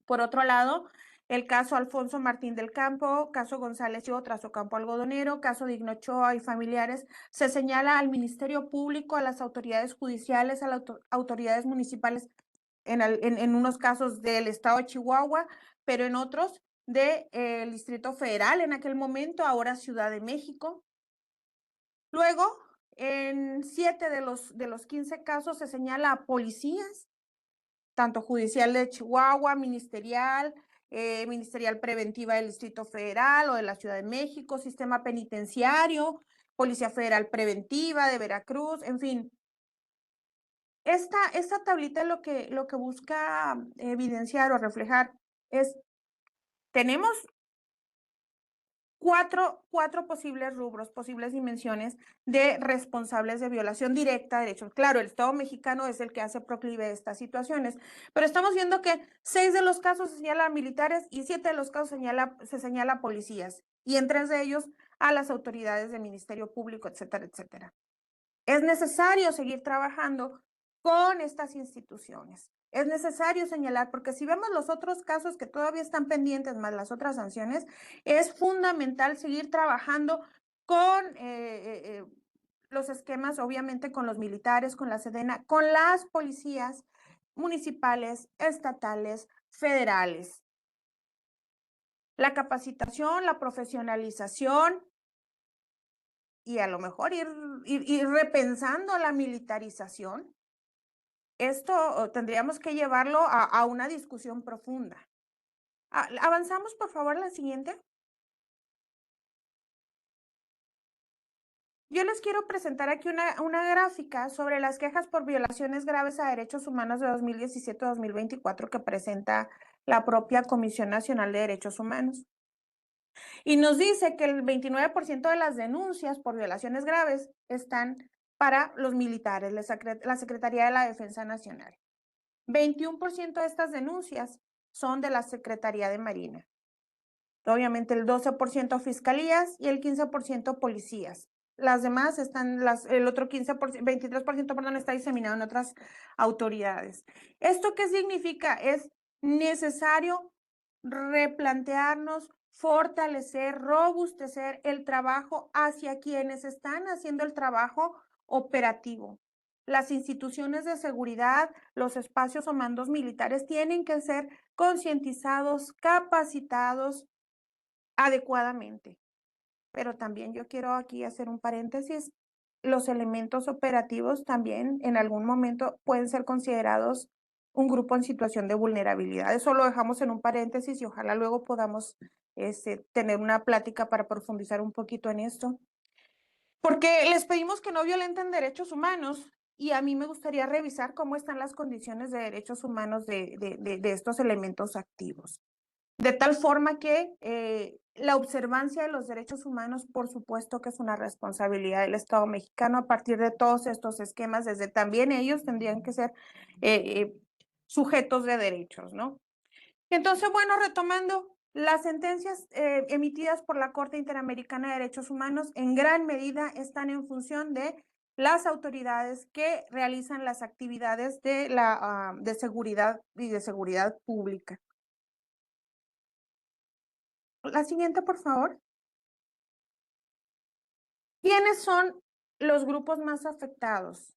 Por otro lado, el caso Alfonso Martín del Campo, caso González y otras, o Campo Algodonero, caso Digno Ochoa y familiares, se señala al Ministerio Público, a las autoridades judiciales, a las autoridades municipales, en unos casos del Estado de Chihuahua, pero en otros del Distrito Federal, en aquel momento, ahora Ciudad de México. Luego, en 7 de los 15 casos se señala a policías, tanto judicial de Chihuahua, ministerial preventiva del Distrito Federal o de la Ciudad de México, sistema penitenciario, Policía Federal Preventiva de Veracruz, en fin. Esta tablita lo que busca evidenciar o reflejar es, tenemos cuatro posibles rubros, posibles dimensiones de responsables de violación directa de derechos. Claro, el Estado mexicano es el que hace proclive estas situaciones, pero estamos viendo que 6 de los casos se señalan a militares y 7 de los casos se señala a policías, y en 3 de ellos a las autoridades del Ministerio Público, etcétera, etcétera. Es necesario seguir trabajando con estas instituciones. Es necesario señalar, porque si vemos los otros casos que todavía están pendientes, más las otras sanciones, es fundamental seguir trabajando con los esquemas, obviamente con los militares, con la Sedena, con las policías municipales, estatales, federales. La capacitación, la profesionalización y a lo mejor ir repensando la militarización. Esto tendríamos que llevarlo a una discusión profunda. Avanzamos, por favor, a la siguiente. Yo les quiero presentar aquí una gráfica sobre las quejas por violaciones graves a derechos humanos de 2017-2024 que presenta la propia Comisión Nacional de Derechos Humanos. Y nos dice que el 29% de las denuncias por violaciones graves están para los militares, la Secretaría de la Defensa Nacional. 21% de estas denuncias son de la Secretaría de Marina. Obviamente el 12% fiscalías y el 15% policías. Las demás están, el otro 23%, perdón, está diseminado en otras autoridades. ¿Esto qué significa? Es necesario replantearnos, fortalecer, robustecer el trabajo hacia quienes están haciendo el trabajo operativo. Las instituciones de seguridad, los espacios o mandos militares tienen que ser concientizados, capacitados adecuadamente. Pero también yo quiero aquí hacer un paréntesis. Los elementos operativos también en algún momento pueden ser considerados un grupo en situación de vulnerabilidad. Eso lo dejamos en un paréntesis y ojalá luego podamos tener una plática para profundizar un poquito en esto. Porque les pedimos que no violenten derechos humanos y a mí me gustaría revisar cómo están las condiciones de derechos humanos de estos elementos activos. De tal forma que la observancia de los derechos humanos, por supuesto que es una responsabilidad del Estado mexicano a partir de todos estos esquemas, desde también ellos tendrían que ser sujetos de derechos, ¿no? Entonces, bueno, retomando, Las sentencias emitidas por la Corte Interamericana de Derechos Humanos en gran medida están en función de las autoridades que realizan las actividades de seguridad y de seguridad pública. La siguiente, por favor. ¿Quiénes son los grupos más afectados?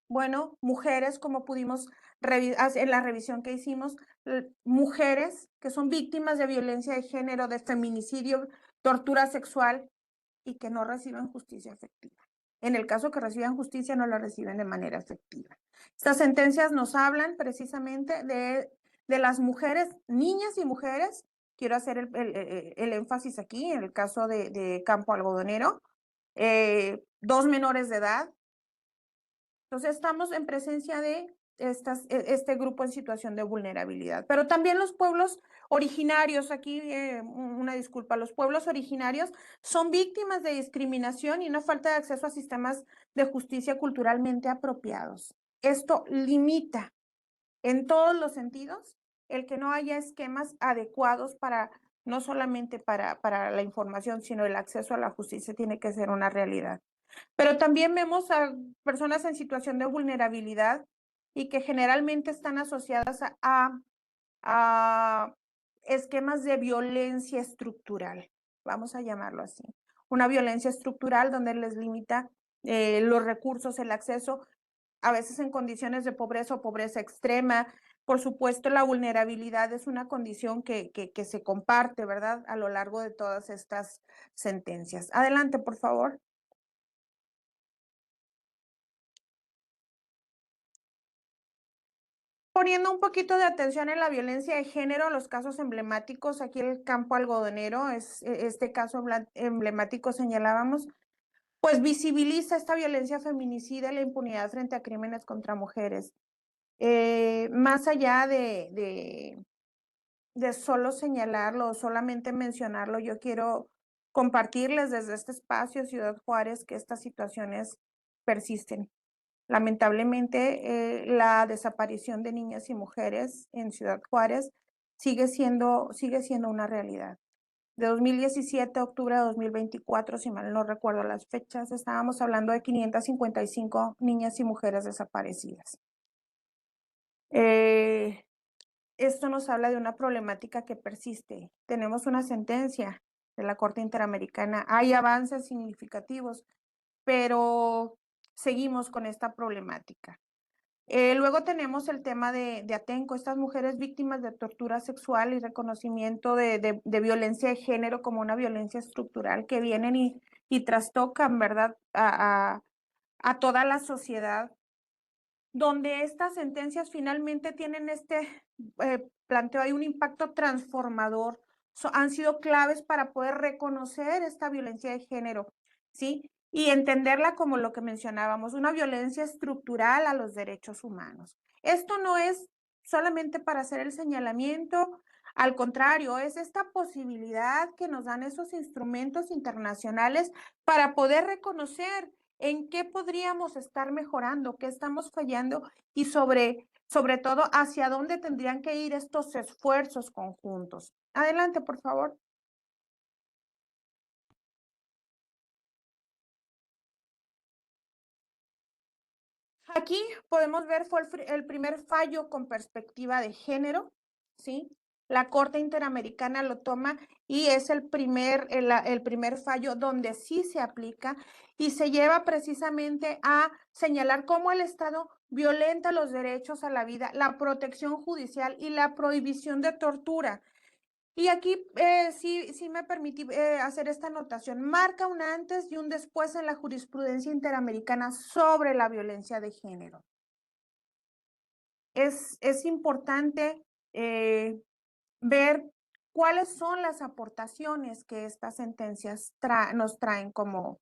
Bueno, mujeres, como pudimos en la revisión que hicimos, mujeres que son víctimas de violencia de género, de feminicidio, tortura sexual y que no reciben justicia efectiva. En el caso que reciban justicia, no la reciben de manera efectiva. Estas sentencias nos hablan precisamente de las mujeres, niñas y mujeres. Quiero hacer el énfasis aquí, en el caso de Campo Algodonero, 2 menores de edad. Entonces estamos en presencia de este grupo en situación de vulnerabilidad. Pero también los pueblos originarios, aquí una disculpa, los pueblos originarios son víctimas de discriminación y una falta de acceso a sistemas de justicia culturalmente apropiados. Esto limita en todos los sentidos el que no haya esquemas adecuados para, no solamente para la información, sino el acceso a la justicia tiene que ser una realidad. Pero también vemos a personas en situación de vulnerabilidad y que generalmente están asociadas a esquemas de violencia estructural, vamos a llamarlo así. Una violencia estructural donde les limita los recursos, el acceso, a veces en condiciones de pobreza o pobreza extrema. Por supuesto, la vulnerabilidad es una condición que se comparte, ¿verdad?, a lo largo de todas estas sentencias. Adelante, por favor. Poniendo un poquito de atención en la violencia de género, los casos emblemáticos, aquí el Campo Algodonero, es este caso emblemático señalábamos, pues visibiliza esta violencia feminicida y la impunidad frente a crímenes contra mujeres. Más allá de solo señalarlo o solamente mencionarlo, yo quiero compartirles desde este espacio, Ciudad Juárez, que estas situaciones persisten. Lamentablemente, la desaparición de niñas y mujeres en Ciudad Juárez sigue siendo una realidad. De 2017 a octubre de 2024, si mal no recuerdo las fechas, estábamos hablando de 555 niñas y mujeres desaparecidas. Esto nos habla de una problemática que persiste. Tenemos una sentencia de la Corte Interamericana, hay avances significativos, pero seguimos con esta problemática. Luego tenemos el tema de Atenco, estas mujeres víctimas de tortura sexual y reconocimiento de violencia de género como una violencia estructural que vienen y trastocan, ¿verdad?, a toda la sociedad, donde estas sentencias finalmente tienen planteo, hay un impacto transformador, han sido claves para poder reconocer esta violencia de género, ¿sí?, y entenderla como lo que mencionábamos, una violencia estructural a los derechos humanos. Esto no es solamente para hacer el señalamiento, al contrario, es esta posibilidad que nos dan esos instrumentos internacionales para poder reconocer en qué podríamos estar mejorando, qué estamos fallando y sobre todo hacia dónde tendrían que ir estos esfuerzos conjuntos. Adelante, por favor. Aquí podemos ver fue el primer fallo con perspectiva de género, ¿sí? La Corte Interamericana lo toma y es el primer fallo donde sí se aplica y se lleva precisamente a señalar cómo el Estado violenta los derechos a la vida, la protección judicial y la prohibición de tortura. Y aquí sí me permití hacer esta anotación. Marca un antes y un después en la jurisprudencia interamericana sobre la violencia de género. Es importante ver cuáles son las aportaciones que estas sentencias nos traen como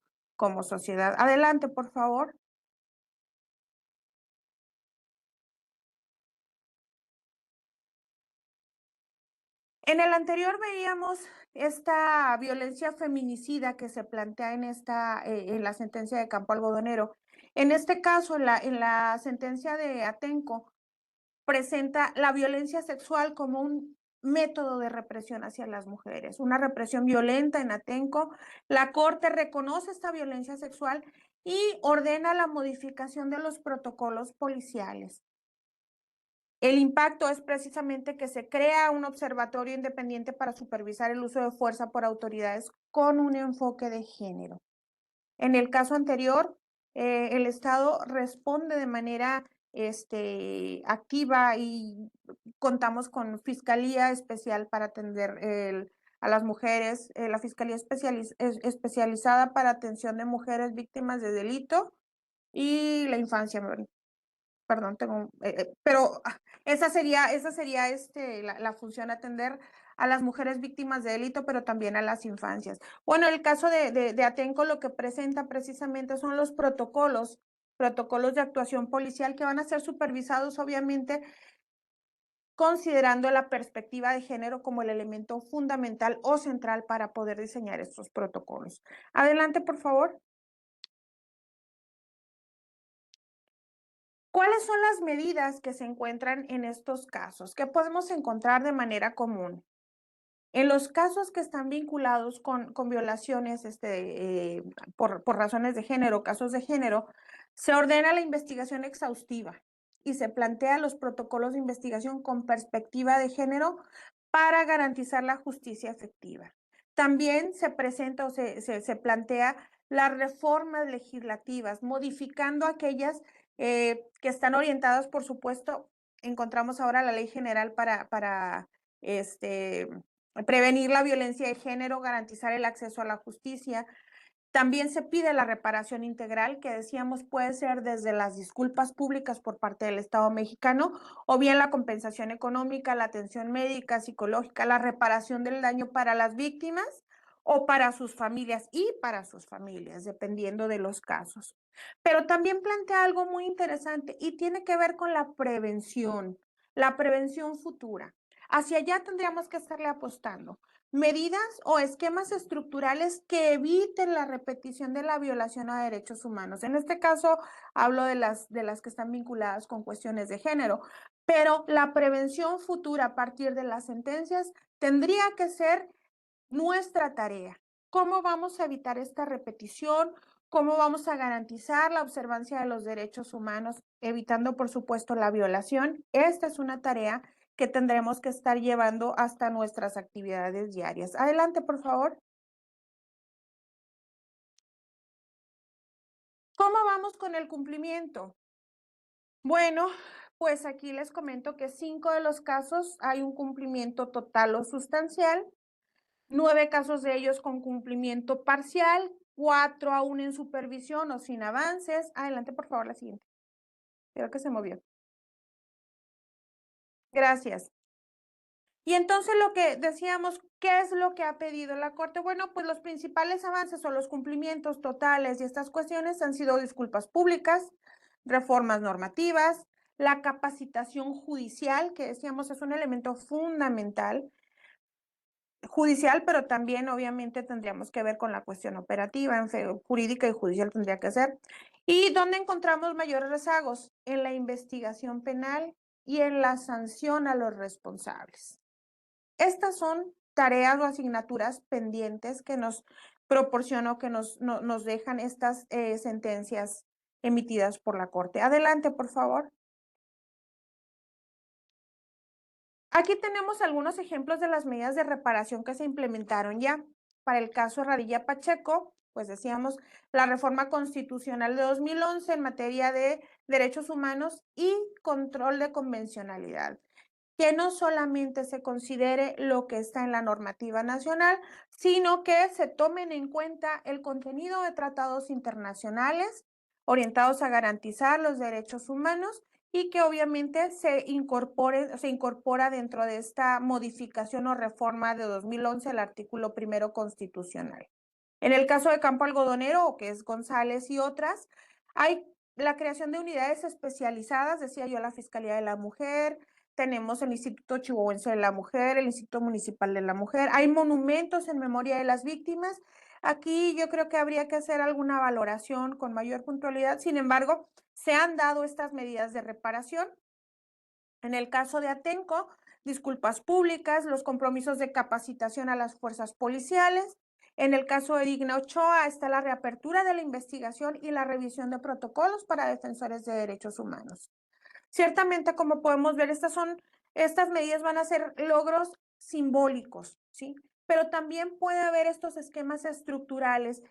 sociedad. Adelante, por favor. En el anterior veíamos esta violencia feminicida que se plantea en la sentencia de Campo Algodonero. En este caso, en la sentencia de Atenco, presenta la violencia sexual como método de represión hacia las mujeres, una represión violenta en Atenco. La Corte reconoce esta violencia sexual y ordena la modificación de los protocolos policiales. El impacto es precisamente que se crea un observatorio independiente para supervisar el uso de fuerza por autoridades con un enfoque de género. En el caso anterior, el Estado responde de manera activa y contamos con Fiscalía Especial para atender a las mujeres, la Fiscalía Especializada para Atención de Mujeres Víctimas de Delito y la Infancia. Perdón, pero esa sería la función, atender a las mujeres víctimas de delito, pero también a las infancias. Bueno, el caso de Atenco lo que presenta precisamente son los protocolos de actuación policial que van a ser supervisados, obviamente, considerando la perspectiva de género como el elemento fundamental o central para poder diseñar estos protocolos. Adelante, por favor. ¿Cuáles son las medidas que se encuentran en estos casos? ¿Qué podemos encontrar de manera común? En los casos que están vinculados con violaciones por razones de género, casos de género, se ordena la investigación exhaustiva y se plantean los protocolos de investigación con perspectiva de género para garantizar la justicia efectiva. También se presenta o se plantea las reformas legislativas, modificando aquellas que están orientadas, por supuesto, encontramos ahora la Ley General para prevenir la violencia de género, garantizar el acceso a la justicia. También se pide la reparación integral, que decíamos puede ser desde las disculpas públicas por parte del Estado mexicano, o bien la compensación económica, la atención médica, psicológica, la reparación del daño para las víctimas o para sus familias dependiendo de los casos. Pero también plantea algo muy interesante y tiene que ver con la prevención futura. Hacia allá tendríamos que estarle apostando. Medidas o esquemas estructurales que eviten la repetición de la violación a derechos humanos. En este caso, hablo de las que están vinculadas con cuestiones de género, pero la prevención futura a partir de las sentencias tendría que ser nuestra tarea. ¿Cómo vamos a evitar esta repetición? ¿Cómo vamos a garantizar la observancia de los derechos humanos, evitando, por supuesto, la violación? Esta es una tarea que tendremos que estar llevando hasta nuestras actividades diarias. Adelante, por favor. ¿Cómo vamos con el cumplimiento? Bueno, pues aquí les comento que 5 de los casos hay un cumplimiento total o sustancial, 9 casos de ellos con cumplimiento parcial, 4 aún en supervisión o sin avances. Adelante, por favor, la siguiente. Creo que se movió. Gracias. Y entonces lo que decíamos, ¿qué es lo que ha pedido la Corte? Bueno, pues los principales avances o los cumplimientos totales y estas cuestiones han sido disculpas públicas, reformas normativas, la capacitación judicial, que decíamos es un elemento fundamental, judicial, pero también obviamente tendríamos que ver con la cuestión operativa, jurídica y judicial tendría que ser. ¿Y dónde encontramos mayores rezagos? En la investigación penal y en la sanción a los responsables. Estas son tareas o asignaturas pendientes que nos proporcionan o que nos dejan estas sentencias emitidas por la Corte. Adelante, por favor. Aquí tenemos algunos ejemplos de las medidas de reparación que se implementaron ya. Para el caso Radilla Pacheco, pues decíamos, la reforma constitucional de 2011 en materia de derechos humanos y control de convencionalidad. Que no solamente se considere lo que está en la normativa nacional, sino que se tomen en cuenta el contenido de tratados internacionales orientados a garantizar los derechos humanos y que obviamente se incorpora dentro de esta modificación o reforma de 2011 el artículo 1 constitucional. En el caso de Campo Algodonero, que es González y otras, hay la creación de unidades especializadas, decía yo, la Fiscalía de la Mujer, tenemos el Instituto Chihuahuense de la Mujer, el Instituto Municipal de la Mujer, hay monumentos en memoria de las víctimas. Aquí yo creo que habría que hacer alguna valoración con mayor puntualidad. Sin embargo, se han dado estas medidas de reparación. En el caso de Atenco, disculpas públicas, los compromisos de capacitación a las fuerzas policiales. En el caso de Digna Ochoa está la reapertura de la investigación y la revisión de protocolos para defensores de derechos humanos. Ciertamente, como podemos ver, estas medidas van a ser logros simbólicos, ¿sí? Pero también puede haber estos esquemas estructurales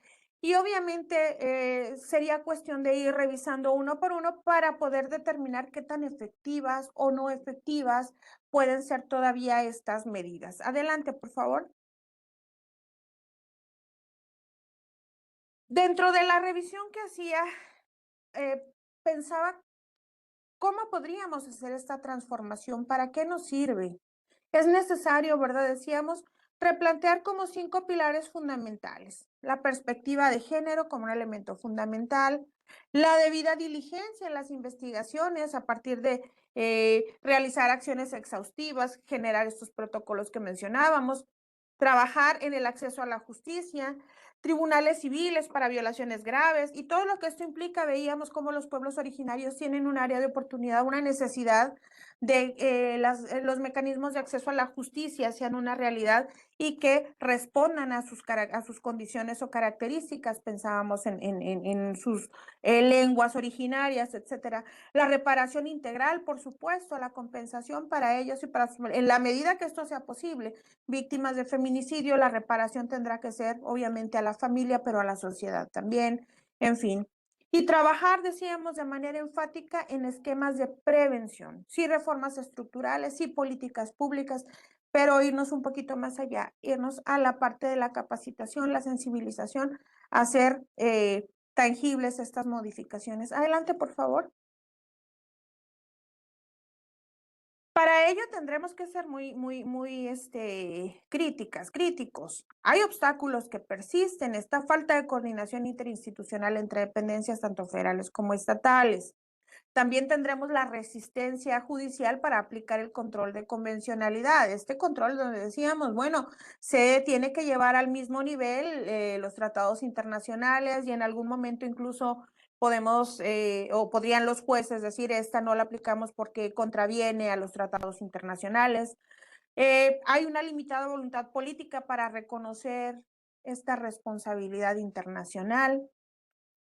y obviamente sería cuestión de ir revisando uno por uno para poder determinar qué tan efectivas o no efectivas pueden ser todavía estas medidas. Adelante, por favor. Dentro de la revisión que hacía, pensaba cómo podríamos hacer esta transformación, para qué nos sirve. Es necesario, ¿verdad? Decíamos, replantear como 5 pilares fundamentales. La perspectiva de género como un elemento fundamental, la debida diligencia en las investigaciones a partir de realizar acciones exhaustivas, generar estos protocolos que mencionábamos, trabajar en el acceso a la justicia, tribunales civiles para violaciones graves y todo lo que esto implica. Veíamos cómo los pueblos originarios tienen un área de oportunidad, una necesidad de los mecanismos de acceso a la justicia sean una realidad y que respondan a sus condiciones o características. Pensábamos en sus lenguas originarias, etcétera. La reparación integral, por supuesto, la compensación para ellos y para en la medida que esto sea posible. Víctimas de feminicidio, la reparación tendrá que ser obviamente a la familia, pero a la sociedad también, en fin. Y trabajar, decíamos, de manera enfática en esquemas de prevención, sí reformas estructurales, sí políticas públicas, pero irnos un poquito más allá, irnos a la parte de la capacitación, la sensibilización, hacer tangibles estas modificaciones. Adelante, por favor. Para ello tendremos que ser muy críticos. Hay obstáculos que persisten, esta falta de coordinación interinstitucional entre dependencias tanto federales como estatales. También tendremos la resistencia judicial para aplicar el control de convencionalidad. Este control donde decíamos, bueno, se tiene que llevar al mismo nivel los tratados internacionales y en algún momento incluso podemos o podrían los jueces decir, esta no la aplicamos porque contraviene a los tratados internacionales. Hay una limitada voluntad política para reconocer esta responsabilidad internacional.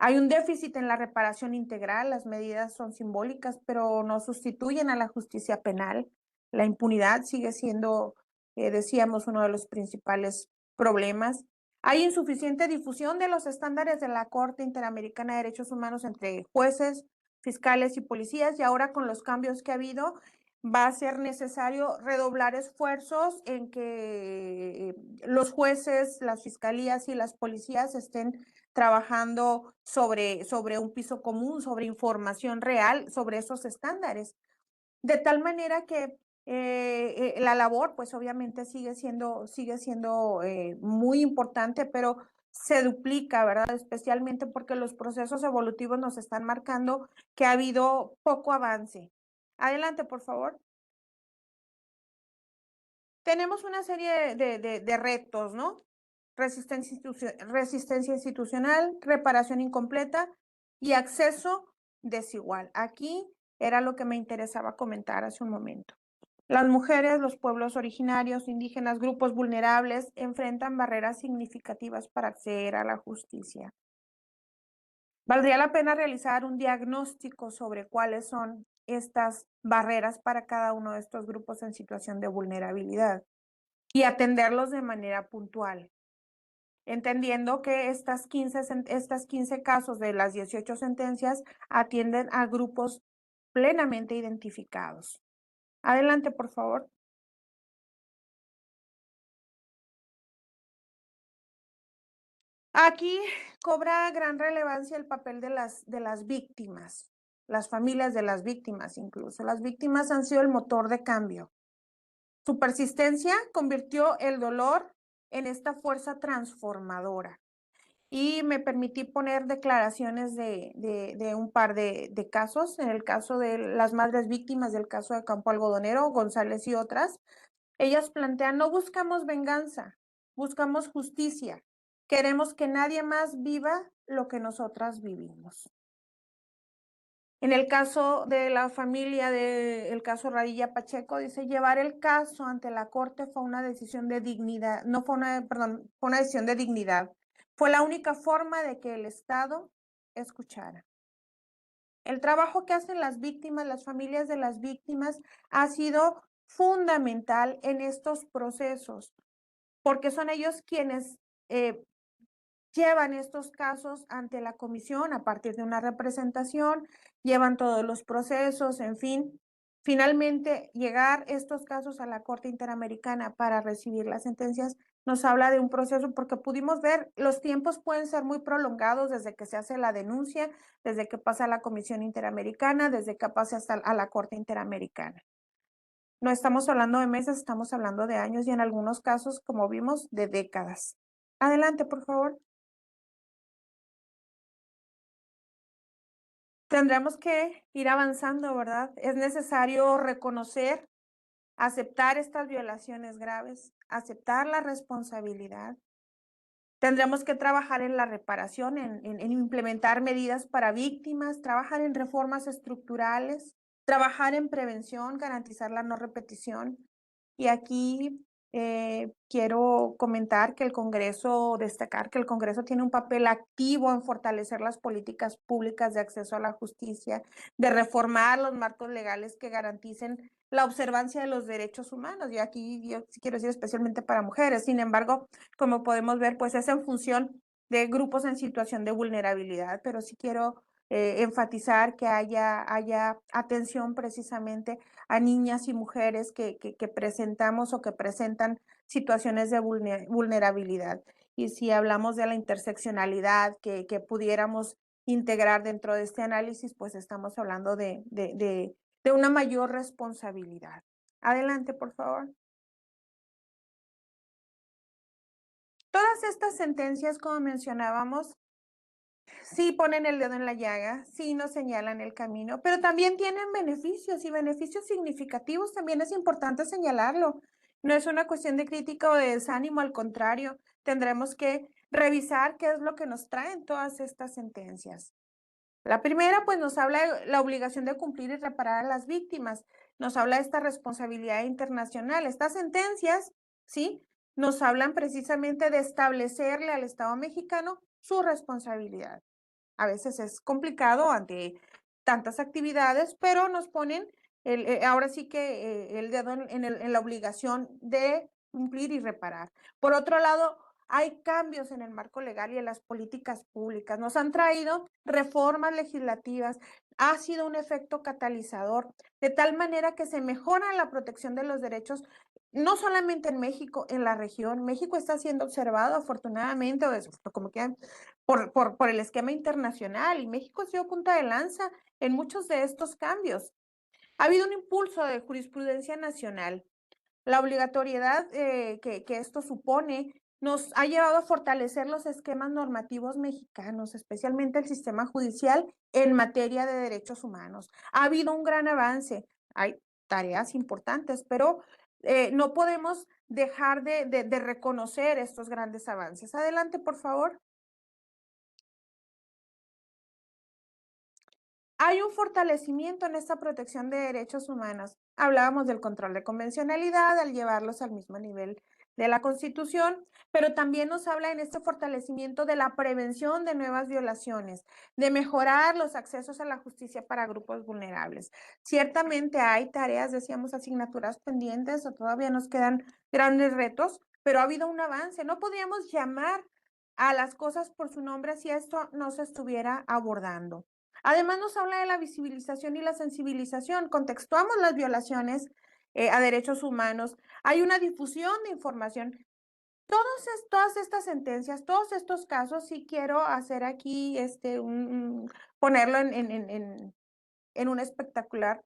Hay un déficit en la reparación integral, las medidas son simbólicas, pero no sustituyen a la justicia penal. La impunidad sigue siendo, decíamos, uno de los principales problemas. Hay insuficiente difusión de los estándares de la Corte Interamericana de Derechos Humanos entre jueces, fiscales y policías, y ahora con los cambios que ha habido, va a ser necesario redoblar esfuerzos en que los jueces, las fiscalías y las policías estén trabajando sobre un piso común, sobre información real, sobre esos estándares. De tal manera que la labor, pues obviamente sigue siendo muy importante, pero se duplica, ¿verdad? Especialmente porque los procesos evolutivos nos están marcando que ha habido poco avance. Adelante, por favor. Tenemos una serie de retos, ¿no? Resistencia institucional, reparación incompleta y acceso desigual. Aquí era lo que me interesaba comentar hace un momento. Las mujeres, los pueblos originarios, indígenas, grupos vulnerables enfrentan barreras significativas para acceder a la justicia. Valdría la pena realizar un diagnóstico sobre cuáles son estas barreras para cada uno de estos grupos en situación de vulnerabilidad y atenderlos de manera puntual, entendiendo que estas 15 casos de las 18 sentencias atienden a grupos plenamente identificados. Adelante, por favor. Aquí cobra gran relevancia el papel de las víctimas, las familias de las víctimas incluso. Las víctimas han sido el motor de cambio. Su persistencia convirtió el dolor en esta fuerza transformadora. Y me permití poner declaraciones de un par de casos. En el caso de las madres víctimas del caso de Campo Algodonero, González y otras, ellas plantean, no buscamos venganza, buscamos justicia. Queremos que nadie más viva lo que nosotras vivimos. En el caso de la familia del caso Radilla Pacheco, dice, llevar el caso ante la corte fue una decisión de dignidad, no fue una, perdón, fue una decisión de dignidad. Fue la única forma de que el Estado escuchara. El trabajo que hacen las víctimas, las familias de las víctimas, ha sido fundamental en estos procesos, porque son ellos quienes llevan estos casos ante la comisión a partir de una representación, llevan todos los procesos, en fin. Finalmente, llegar estos casos a la Corte Interamericana para recibir las sentencias nos habla de un proceso, porque pudimos ver, los tiempos pueden ser muy prolongados desde que se hace la denuncia, desde que pasa a la Comisión Interamericana, desde que pasa hasta a la Corte Interamericana. No estamos hablando de meses, estamos hablando de años y en algunos casos, como vimos, de décadas. Adelante, por favor. Tendremos que ir avanzando, ¿verdad? Es necesario reconocer, aceptar estas violaciones graves, aceptar la responsabilidad. Tendremos que trabajar en la reparación, en implementar medidas para víctimas, trabajar en reformas estructurales, trabajar en prevención, garantizar la no repetición. Y aquí quiero comentar que destacar que el Congreso tiene un papel activo en fortalecer las políticas públicas de acceso a la justicia, de reformar los marcos legales que garanticen la observancia de los derechos humanos. Y aquí yo sí quiero decir especialmente para mujeres. Sin embargo, como podemos ver, pues es en función de grupos en situación de vulnerabilidad, pero sí quiero enfatizar que haya atención precisamente a niñas y mujeres que presentamos o que presentan situaciones de vulnerabilidad. Y si hablamos de la interseccionalidad que pudiéramos integrar dentro de este análisis, pues estamos hablando de una mayor responsabilidad. Adelante, por favor. Todas estas sentencias, como mencionábamos, sí ponen el dedo en la llaga, sí nos señalan el camino, pero también tienen beneficios y beneficios significativos, también es importante señalarlo. No es una cuestión de crítica o de desánimo, al contrario, tendremos que revisar qué es lo que nos traen todas estas sentencias. La primera, pues nos habla de la obligación de cumplir y reparar a las víctimas, nos habla de esta responsabilidad internacional. Estas sentencias, ¿sí? Nos hablan precisamente de establecerle al Estado mexicano su responsabilidad. A veces es complicado ante tantas actividades, pero nos ponen ahora sí que el dedo en la obligación de cumplir y reparar. Por otro lado, hay cambios en el marco legal y en las políticas públicas. Nos han traído reformas legislativas, ha sido un efecto catalizador, de tal manera que se mejora la protección de los derechos, no solamente en México, en la región. México está siendo observado, afortunadamente, o como quieran, por el esquema internacional, y México ha sido punta de lanza en muchos de estos cambios. Ha habido un impulso de jurisprudencia nacional. La obligatoriedad que esto supone nos ha llevado a fortalecer los esquemas normativos mexicanos, especialmente el sistema judicial en materia de derechos humanos. Ha habido un gran avance, hay tareas importantes, pero no podemos dejar de reconocer estos grandes avances. Adelante, por favor. Hay un fortalecimiento en esta protección de derechos humanos. Hablábamos del control de convencionalidad al llevarlos al mismo nivel de la Constitución, pero también nos habla en este fortalecimiento de la prevención de nuevas violaciones, de mejorar los accesos a la justicia para grupos vulnerables. Ciertamente hay tareas, decíamos, asignaturas pendientes, o todavía nos quedan grandes retos, pero ha habido un avance. No podríamos llamar a las cosas por su nombre si esto no se estuviera abordando. Además, nos habla de la visibilización y la sensibilización. Contextuamos las violaciones a derechos humanos. Hay una difusión de información. Todas estas sentencias, todos estos casos, sí quiero hacer aquí ponerlo en un espectacular,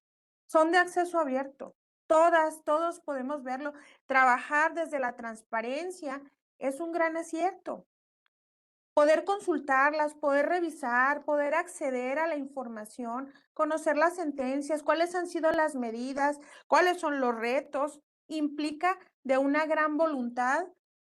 son de acceso abierto. Todos podemos verlo. Trabajar desde la transparencia es un gran acierto. Poder consultarlas, poder revisar, poder acceder a la información, conocer las sentencias, cuáles han sido las medidas, cuáles son los retos, implica de una gran voluntad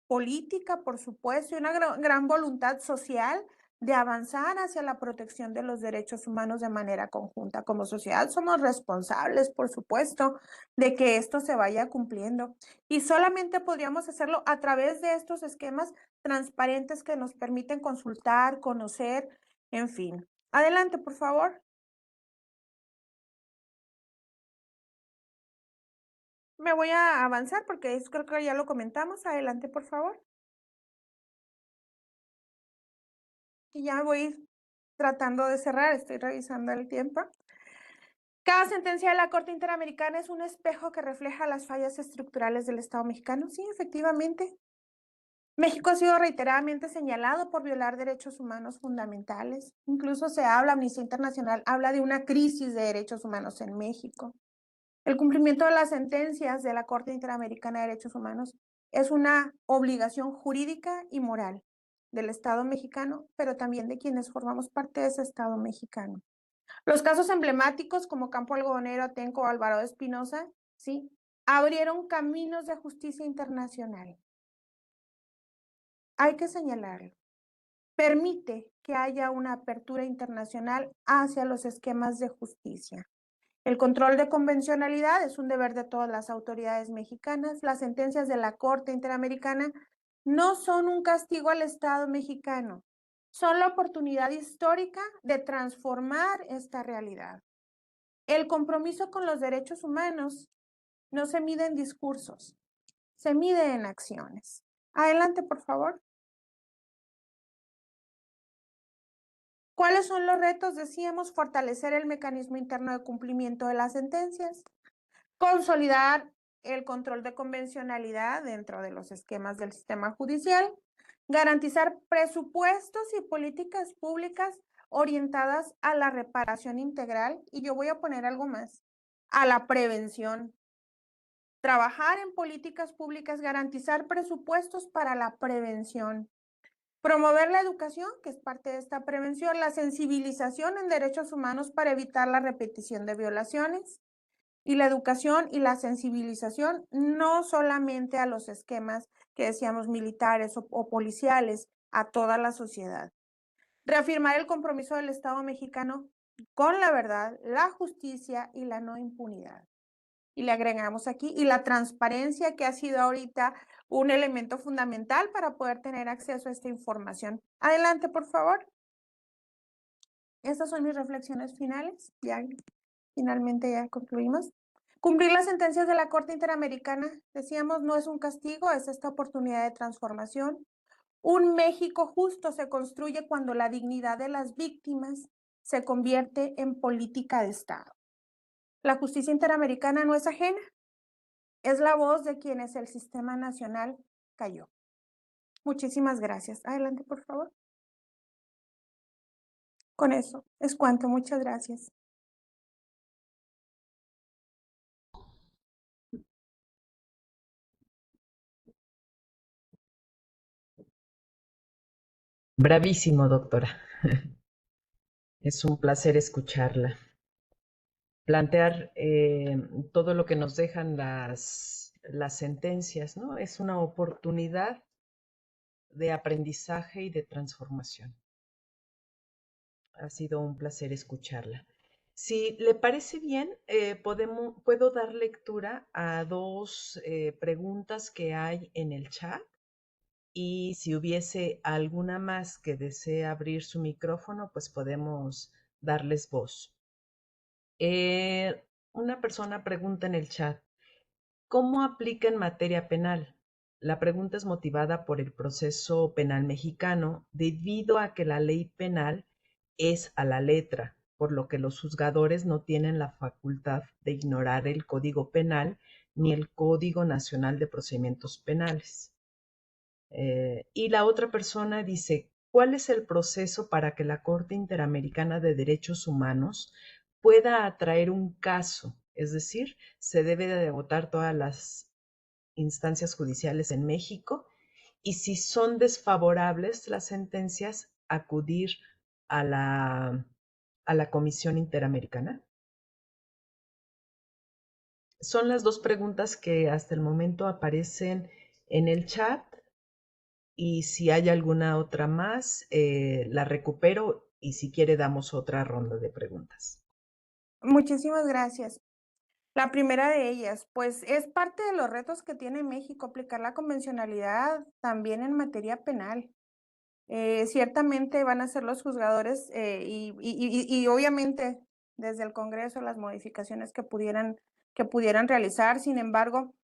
política, por supuesto, y una gran voluntad social de avanzar hacia la protección de los derechos humanos de manera conjunta. Como sociedad somos responsables, por supuesto, de que esto se vaya cumpliendo. Y solamente podríamos hacerlo a través de estos esquemas transparentes que nos permiten consultar, conocer, en fin. Adelante, por favor. Me voy a avanzar porque creo que ya lo comentamos. Adelante, por favor. Y ya voy tratando de cerrar, estoy revisando el tiempo. Cada sentencia de la Corte Interamericana es un espejo que refleja las fallas estructurales del Estado mexicano. Sí, efectivamente. México ha sido reiteradamente señalado por violar derechos humanos fundamentales. Incluso se habla, Amnistía Internacional habla de una crisis de derechos humanos en México. El cumplimiento de las sentencias de la Corte Interamericana de Derechos Humanos es una obligación jurídica y moral del Estado mexicano, pero también de quienes formamos parte de ese Estado mexicano. Los casos emblemáticos como Campo Algodonero, Atenco o Alvarado Espinosa, sí, abrieron caminos de justicia internacional. Hay que señalarlo. Permite que haya una apertura internacional hacia los esquemas de justicia. El control de convencionalidad es un deber de todas las autoridades mexicanas. Las sentencias de la Corte Interamericana no son un castigo al Estado mexicano, son la oportunidad histórica de transformar esta realidad. El compromiso con los derechos humanos no se mide en discursos, se mide en acciones. Adelante, por favor. ¿Cuáles son los retos? Decíamos, fortalecer el mecanismo interno de cumplimiento de las sentencias, consolidar el control de convencionalidad dentro de los esquemas del sistema judicial, garantizar presupuestos y políticas públicas orientadas a la reparación integral, y yo voy a poner algo más, a la prevención. Trabajar en políticas públicas, garantizar presupuestos para la prevención. Promover la educación, que es parte de esta prevención, la sensibilización en derechos humanos para evitar la repetición de violaciones, y la educación y la sensibilización no solamente a los esquemas que decíamos militares o policiales, a toda la sociedad. Reafirmar el compromiso del Estado mexicano con la verdad, la justicia y la no impunidad. Y le agregamos aquí, y la transparencia, que ha sido ahorita un elemento fundamental para poder tener acceso a esta información. Adelante, por favor. Estas son mis reflexiones finales. Ya finalmente ya concluimos. Cumplir las sentencias de la Corte Interamericana, decíamos, no es un castigo, es esta oportunidad de transformación. Un México justo se construye cuando la dignidad de las víctimas se convierte en política de Estado. La justicia interamericana no es ajena, es la voz de quienes el sistema nacional cayó. Muchísimas gracias. Adelante, por favor. Con eso es cuanto. Muchas gracias. Bravísimo, doctora. Es un placer escucharla. Plantear todo lo que nos dejan las sentencias, ¿no? Es una oportunidad de aprendizaje y de transformación. Ha sido un placer escucharla. Si le parece bien, puedo dar lectura a dos preguntas que hay en el chat, y si hubiese alguna más que desee abrir su micrófono, pues podemos darles voz. Una persona pregunta en el chat, ¿cómo aplica en materia penal? La pregunta es motivada por el proceso penal mexicano, debido a que la ley penal es a la letra, por lo que los juzgadores no tienen la facultad de ignorar el Código Penal ni el Código Nacional de Procedimientos Penales. Y la otra persona dice, ¿cuál es el proceso para que la Corte Interamericana de Derechos Humanos pueda atraer un caso? Es decir, se debe de agotar todas las instancias judiciales en México, y si son desfavorables las sentencias, acudir a la Comisión Interamericana. Son las dos preguntas que hasta el momento aparecen en el chat, y si hay alguna otra más, la recupero y si quiere damos otra ronda de preguntas. Muchísimas gracias. La primera de ellas, pues es parte de los retos que tiene México aplicar la convencionalidad también en materia penal. Ciertamente van a ser los juzgadores y obviamente desde el Congreso las modificaciones que pudieran realizar. Sin embargo,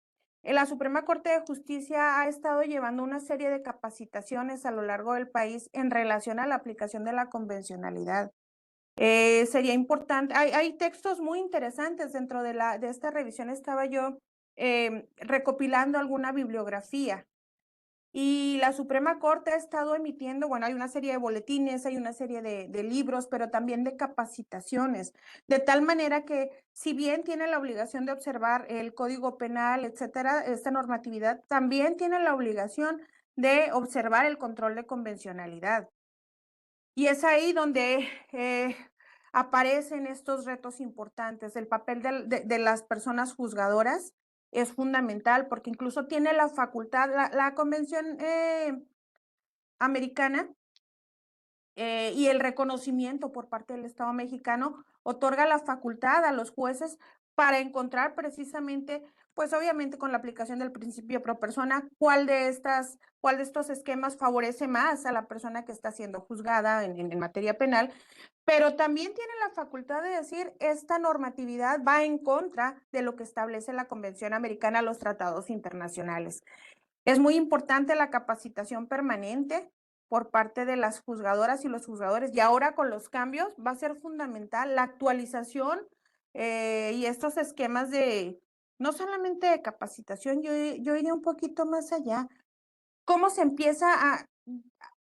la Suprema Corte de Justicia ha estado llevando una serie de capacitaciones a lo largo del país en relación a la aplicación de la convencionalidad. Sería importante, hay textos muy interesantes dentro de esta revisión. Estaba yo recopilando alguna bibliografía y la Suprema Corte ha estado emitiendo, bueno, hay una serie de boletines, hay una serie de libros, pero también de capacitaciones, de tal manera que si bien tiene la obligación de observar el Código Penal, etcétera, esta normatividad, también tiene la obligación de observar el control de convencionalidad. Y es ahí donde aparecen estos retos importantes. El papel de las personas juzgadoras es fundamental porque incluso tiene la facultad, la Convención Americana y el reconocimiento por parte del Estado mexicano otorga la facultad a los jueces para encontrar precisamente, pues obviamente con la aplicación del principio pro persona, cuál de estos esquemas favorece más a la persona que está siendo juzgada en materia penal, pero también tiene la facultad de decir esta normatividad va en contra de lo que establece la Convención Americana, los tratados internacionales. Es muy importante la capacitación permanente por parte de las juzgadoras y los juzgadores, y ahora con los cambios va a ser fundamental la actualización y estos esquemas de, no solamente de capacitación, yo iría un poquito más allá. ¿Cómo se empieza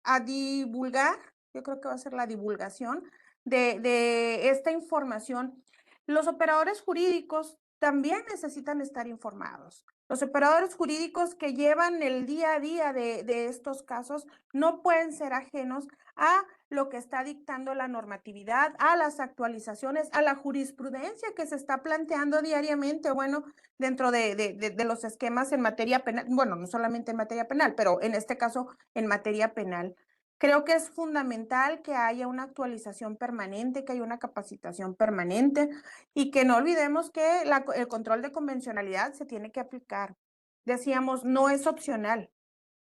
a divulgar? Yo creo que va a ser la divulgación de esta información. Los operadores jurídicos también necesitan estar informados. Los operadores jurídicos que llevan el día a día de estos casos no pueden ser ajenos a lo que está dictando la normatividad, a las actualizaciones, a la jurisprudencia que se está planteando diariamente, bueno, dentro de los esquemas en materia penal, bueno, no solamente en materia penal, pero en este caso en materia penal. Creo que es fundamental que haya una actualización permanente, que haya una capacitación permanente y que no olvidemos que el control de convencionalidad se tiene que aplicar. Decíamos, no es opcional.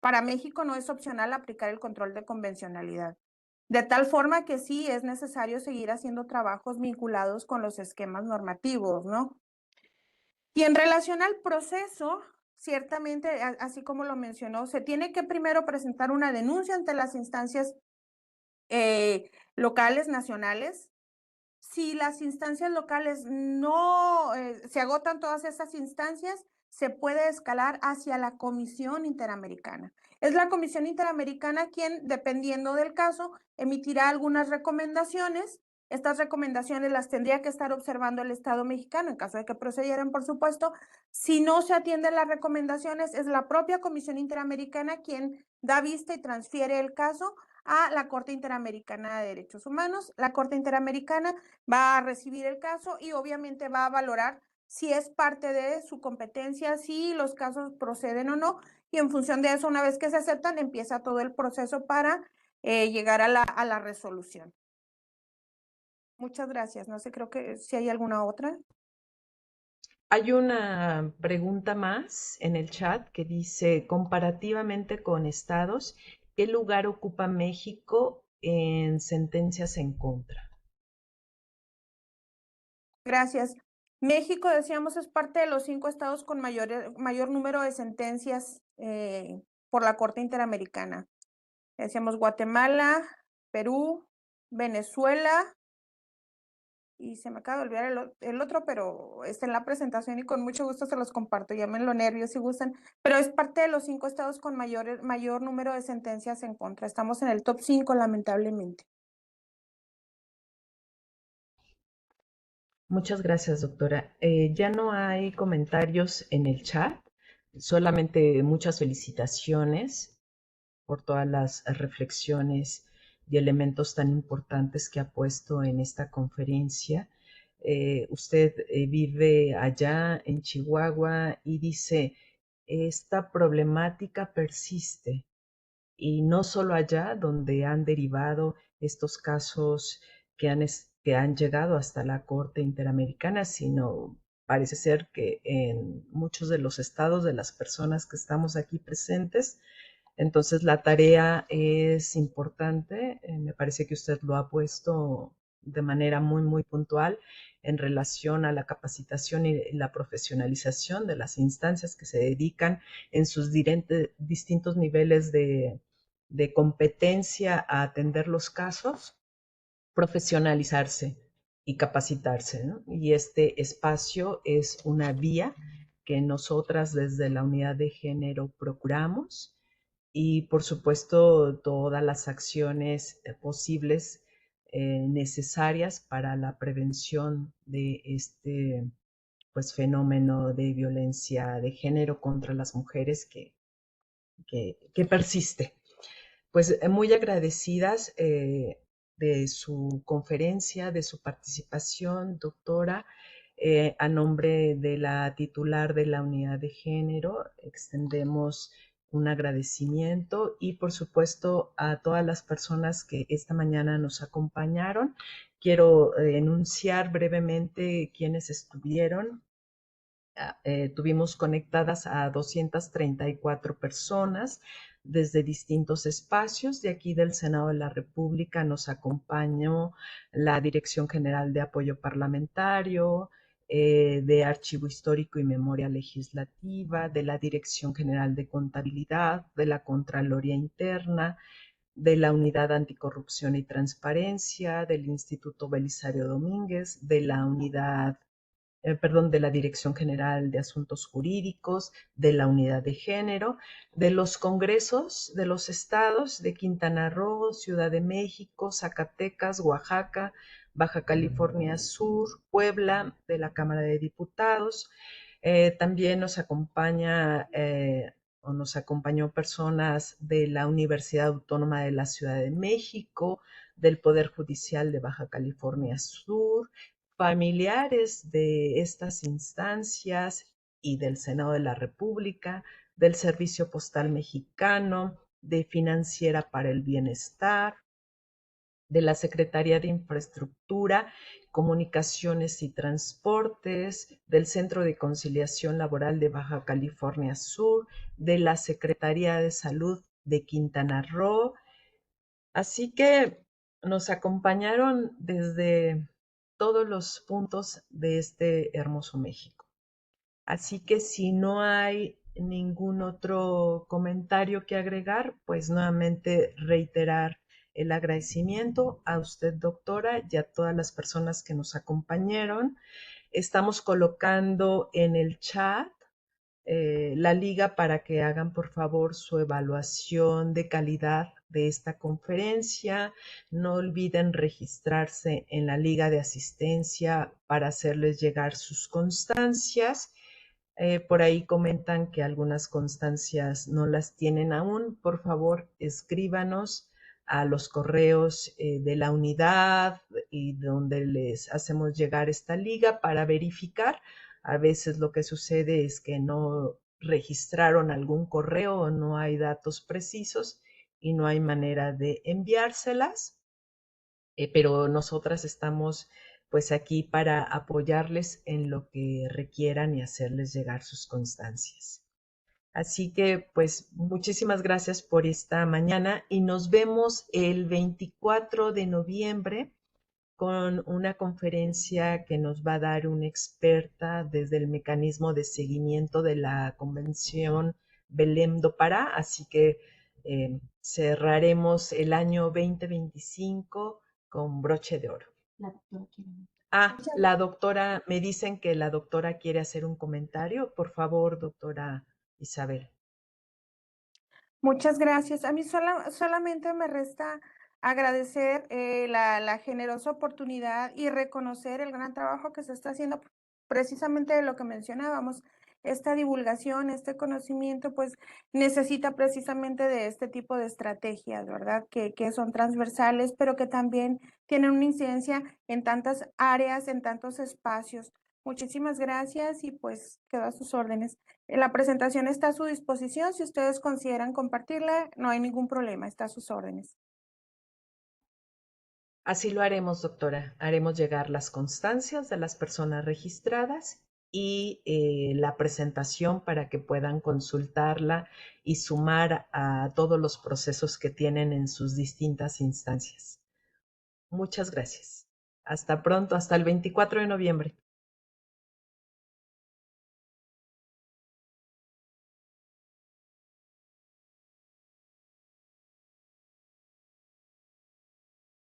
Para México no es opcional aplicar el control de convencionalidad. De tal forma que sí es necesario seguir haciendo trabajos vinculados con los esquemas normativos, ¿no? Y en relación al proceso, ciertamente, así como lo mencionó, se tiene que primero presentar una denuncia ante las instancias locales, nacionales. Si las instancias locales no se agotan todas esas instancias, se puede escalar hacia la Comisión Interamericana. Es la Comisión Interamericana quien, dependiendo del caso, emitirá algunas recomendaciones. Estas recomendaciones las tendría que estar observando el Estado mexicano en caso de que procedieran, por supuesto. Si no se atienden las recomendaciones, es la propia Comisión Interamericana quien da vista y transfiere el caso a la Corte Interamericana de Derechos Humanos. La Corte Interamericana va a recibir el caso y obviamente va a valorar si es parte de su competencia, si los casos proceden o no, y en función de eso, una vez que se aceptan, empieza todo el proceso para llegar a la resolución. Muchas gracias. No sé, creo que si hay alguna otra. Hay una pregunta más en el chat que dice, comparativamente con estados, ¿qué lugar ocupa México en sentencias en contra? Gracias. México, decíamos, es parte de los 5 estados con mayor número de sentencias por la Corte Interamericana. Decíamos Guatemala, Perú, Venezuela, y se me acaba de olvidar el otro, pero está en la presentación y con mucho gusto se los comparto. Llámenlo nervios si gustan, pero es parte de los 5 estados con mayor número de sentencias en contra. Estamos en el top 5, lamentablemente. Muchas gracias, doctora. Ya no hay comentarios en el chat, solamente muchas felicitaciones por todas las reflexiones y elementos tan importantes que ha puesto en esta conferencia. Usted vive allá en Chihuahua y dice, esta problemática persiste y no solo allá donde han derivado estos casos que han llegado hasta la Corte Interamericana, sino parece ser que en muchos de los estados de las personas que estamos aquí presentes. Entonces la tarea es importante, me parece que usted lo ha puesto de manera muy puntual en relación a la capacitación y la profesionalización de las instancias que se dedican en sus distintos niveles de competencia a atender los casos, profesionalizarse y capacitarse, ¿no? Y este espacio es una vía que nosotras desde la unidad de género procuramos y por supuesto todas las acciones posibles necesarias para la prevención de este pues fenómeno de violencia de género contra las mujeres que persiste. Pues muy agradecidas de su conferencia, de su participación, doctora. A nombre de la titular de la unidad de género, extendemos un agradecimiento y por supuesto a todas las personas que esta mañana nos acompañaron. Quiero enunciar brevemente quiénes estuvieron. Tuvimos conectadas a 234 personas desde distintos espacios. De aquí del Senado de la República nos acompañó la Dirección General de Apoyo Parlamentario, de Archivo Histórico y Memoria Legislativa, de la Dirección General de Contabilidad, de la Contraloría Interna, de la Unidad Anticorrupción y Transparencia, del Instituto Belisario Domínguez, de la de la Dirección General de Asuntos Jurídicos, de la Unidad de Género, de los congresos de los estados de Quintana Roo, Ciudad de México, Zacatecas, Oaxaca, Baja California Sur, Puebla, de la Cámara de Diputados. También nos acompañó personas de la Universidad Autónoma de la Ciudad de México, del Poder Judicial de Baja California Sur, familiares de estas instancias y del Senado de la República, del Servicio Postal Mexicano, de Financiera para el Bienestar, de la Secretaría de Infraestructura, Comunicaciones y Transportes, del Centro de Conciliación Laboral de Baja California Sur, de la Secretaría de Salud de Quintana Roo. Así que nos acompañaron desde todos los puntos de este hermoso México. Así que si no hay ningún otro comentario que agregar, pues nuevamente reiterar el agradecimiento a usted, doctora, y a todas las personas que nos acompañaron. Estamos colocando en el chat la liga para que hagan por favor su evaluación de calidad de esta conferencia. No olviden registrarse en la liga de asistencia para hacerles llegar sus constancias. Por ahí comentan que algunas constancias no las tienen aún. Por favor, escríbanos a los correos de la unidad y donde les hacemos llegar esta liga para verificar. A veces lo que sucede es que no registraron algún correo o no hay datos precisos y no hay manera de enviárselas, pero nosotras estamos pues aquí para apoyarles en lo que requieran y hacerles llegar sus constancias. Así que pues muchísimas gracias por esta mañana y nos vemos el 24 de noviembre con una conferencia que nos va a dar una experta desde el mecanismo de seguimiento de la Convención Belém do Pará, así que cerraremos el año 2025 con broche de oro. La doctora, me dicen que la doctora quiere hacer un comentario. Por favor, doctora Isabel. Muchas gracias. A mí solamente me resta agradecer la generosa oportunidad y reconocer el gran trabajo que se está haciendo precisamente de lo que mencionábamos. Esta divulgación, este conocimiento, pues necesita precisamente de este tipo de estrategias, ¿verdad? Que son transversales, pero que también tienen una incidencia en tantas áreas, en tantos espacios. Muchísimas gracias y pues quedo a sus órdenes. La presentación está a su disposición. Si ustedes consideran compartirla, no hay ningún problema, está a sus órdenes. Así lo haremos, doctora. Haremos llegar las constancias de las personas registradas y la presentación para que puedan consultarla y sumar a todos los procesos que tienen en sus distintas instancias. Muchas gracias. Hasta pronto, hasta el 24 de noviembre.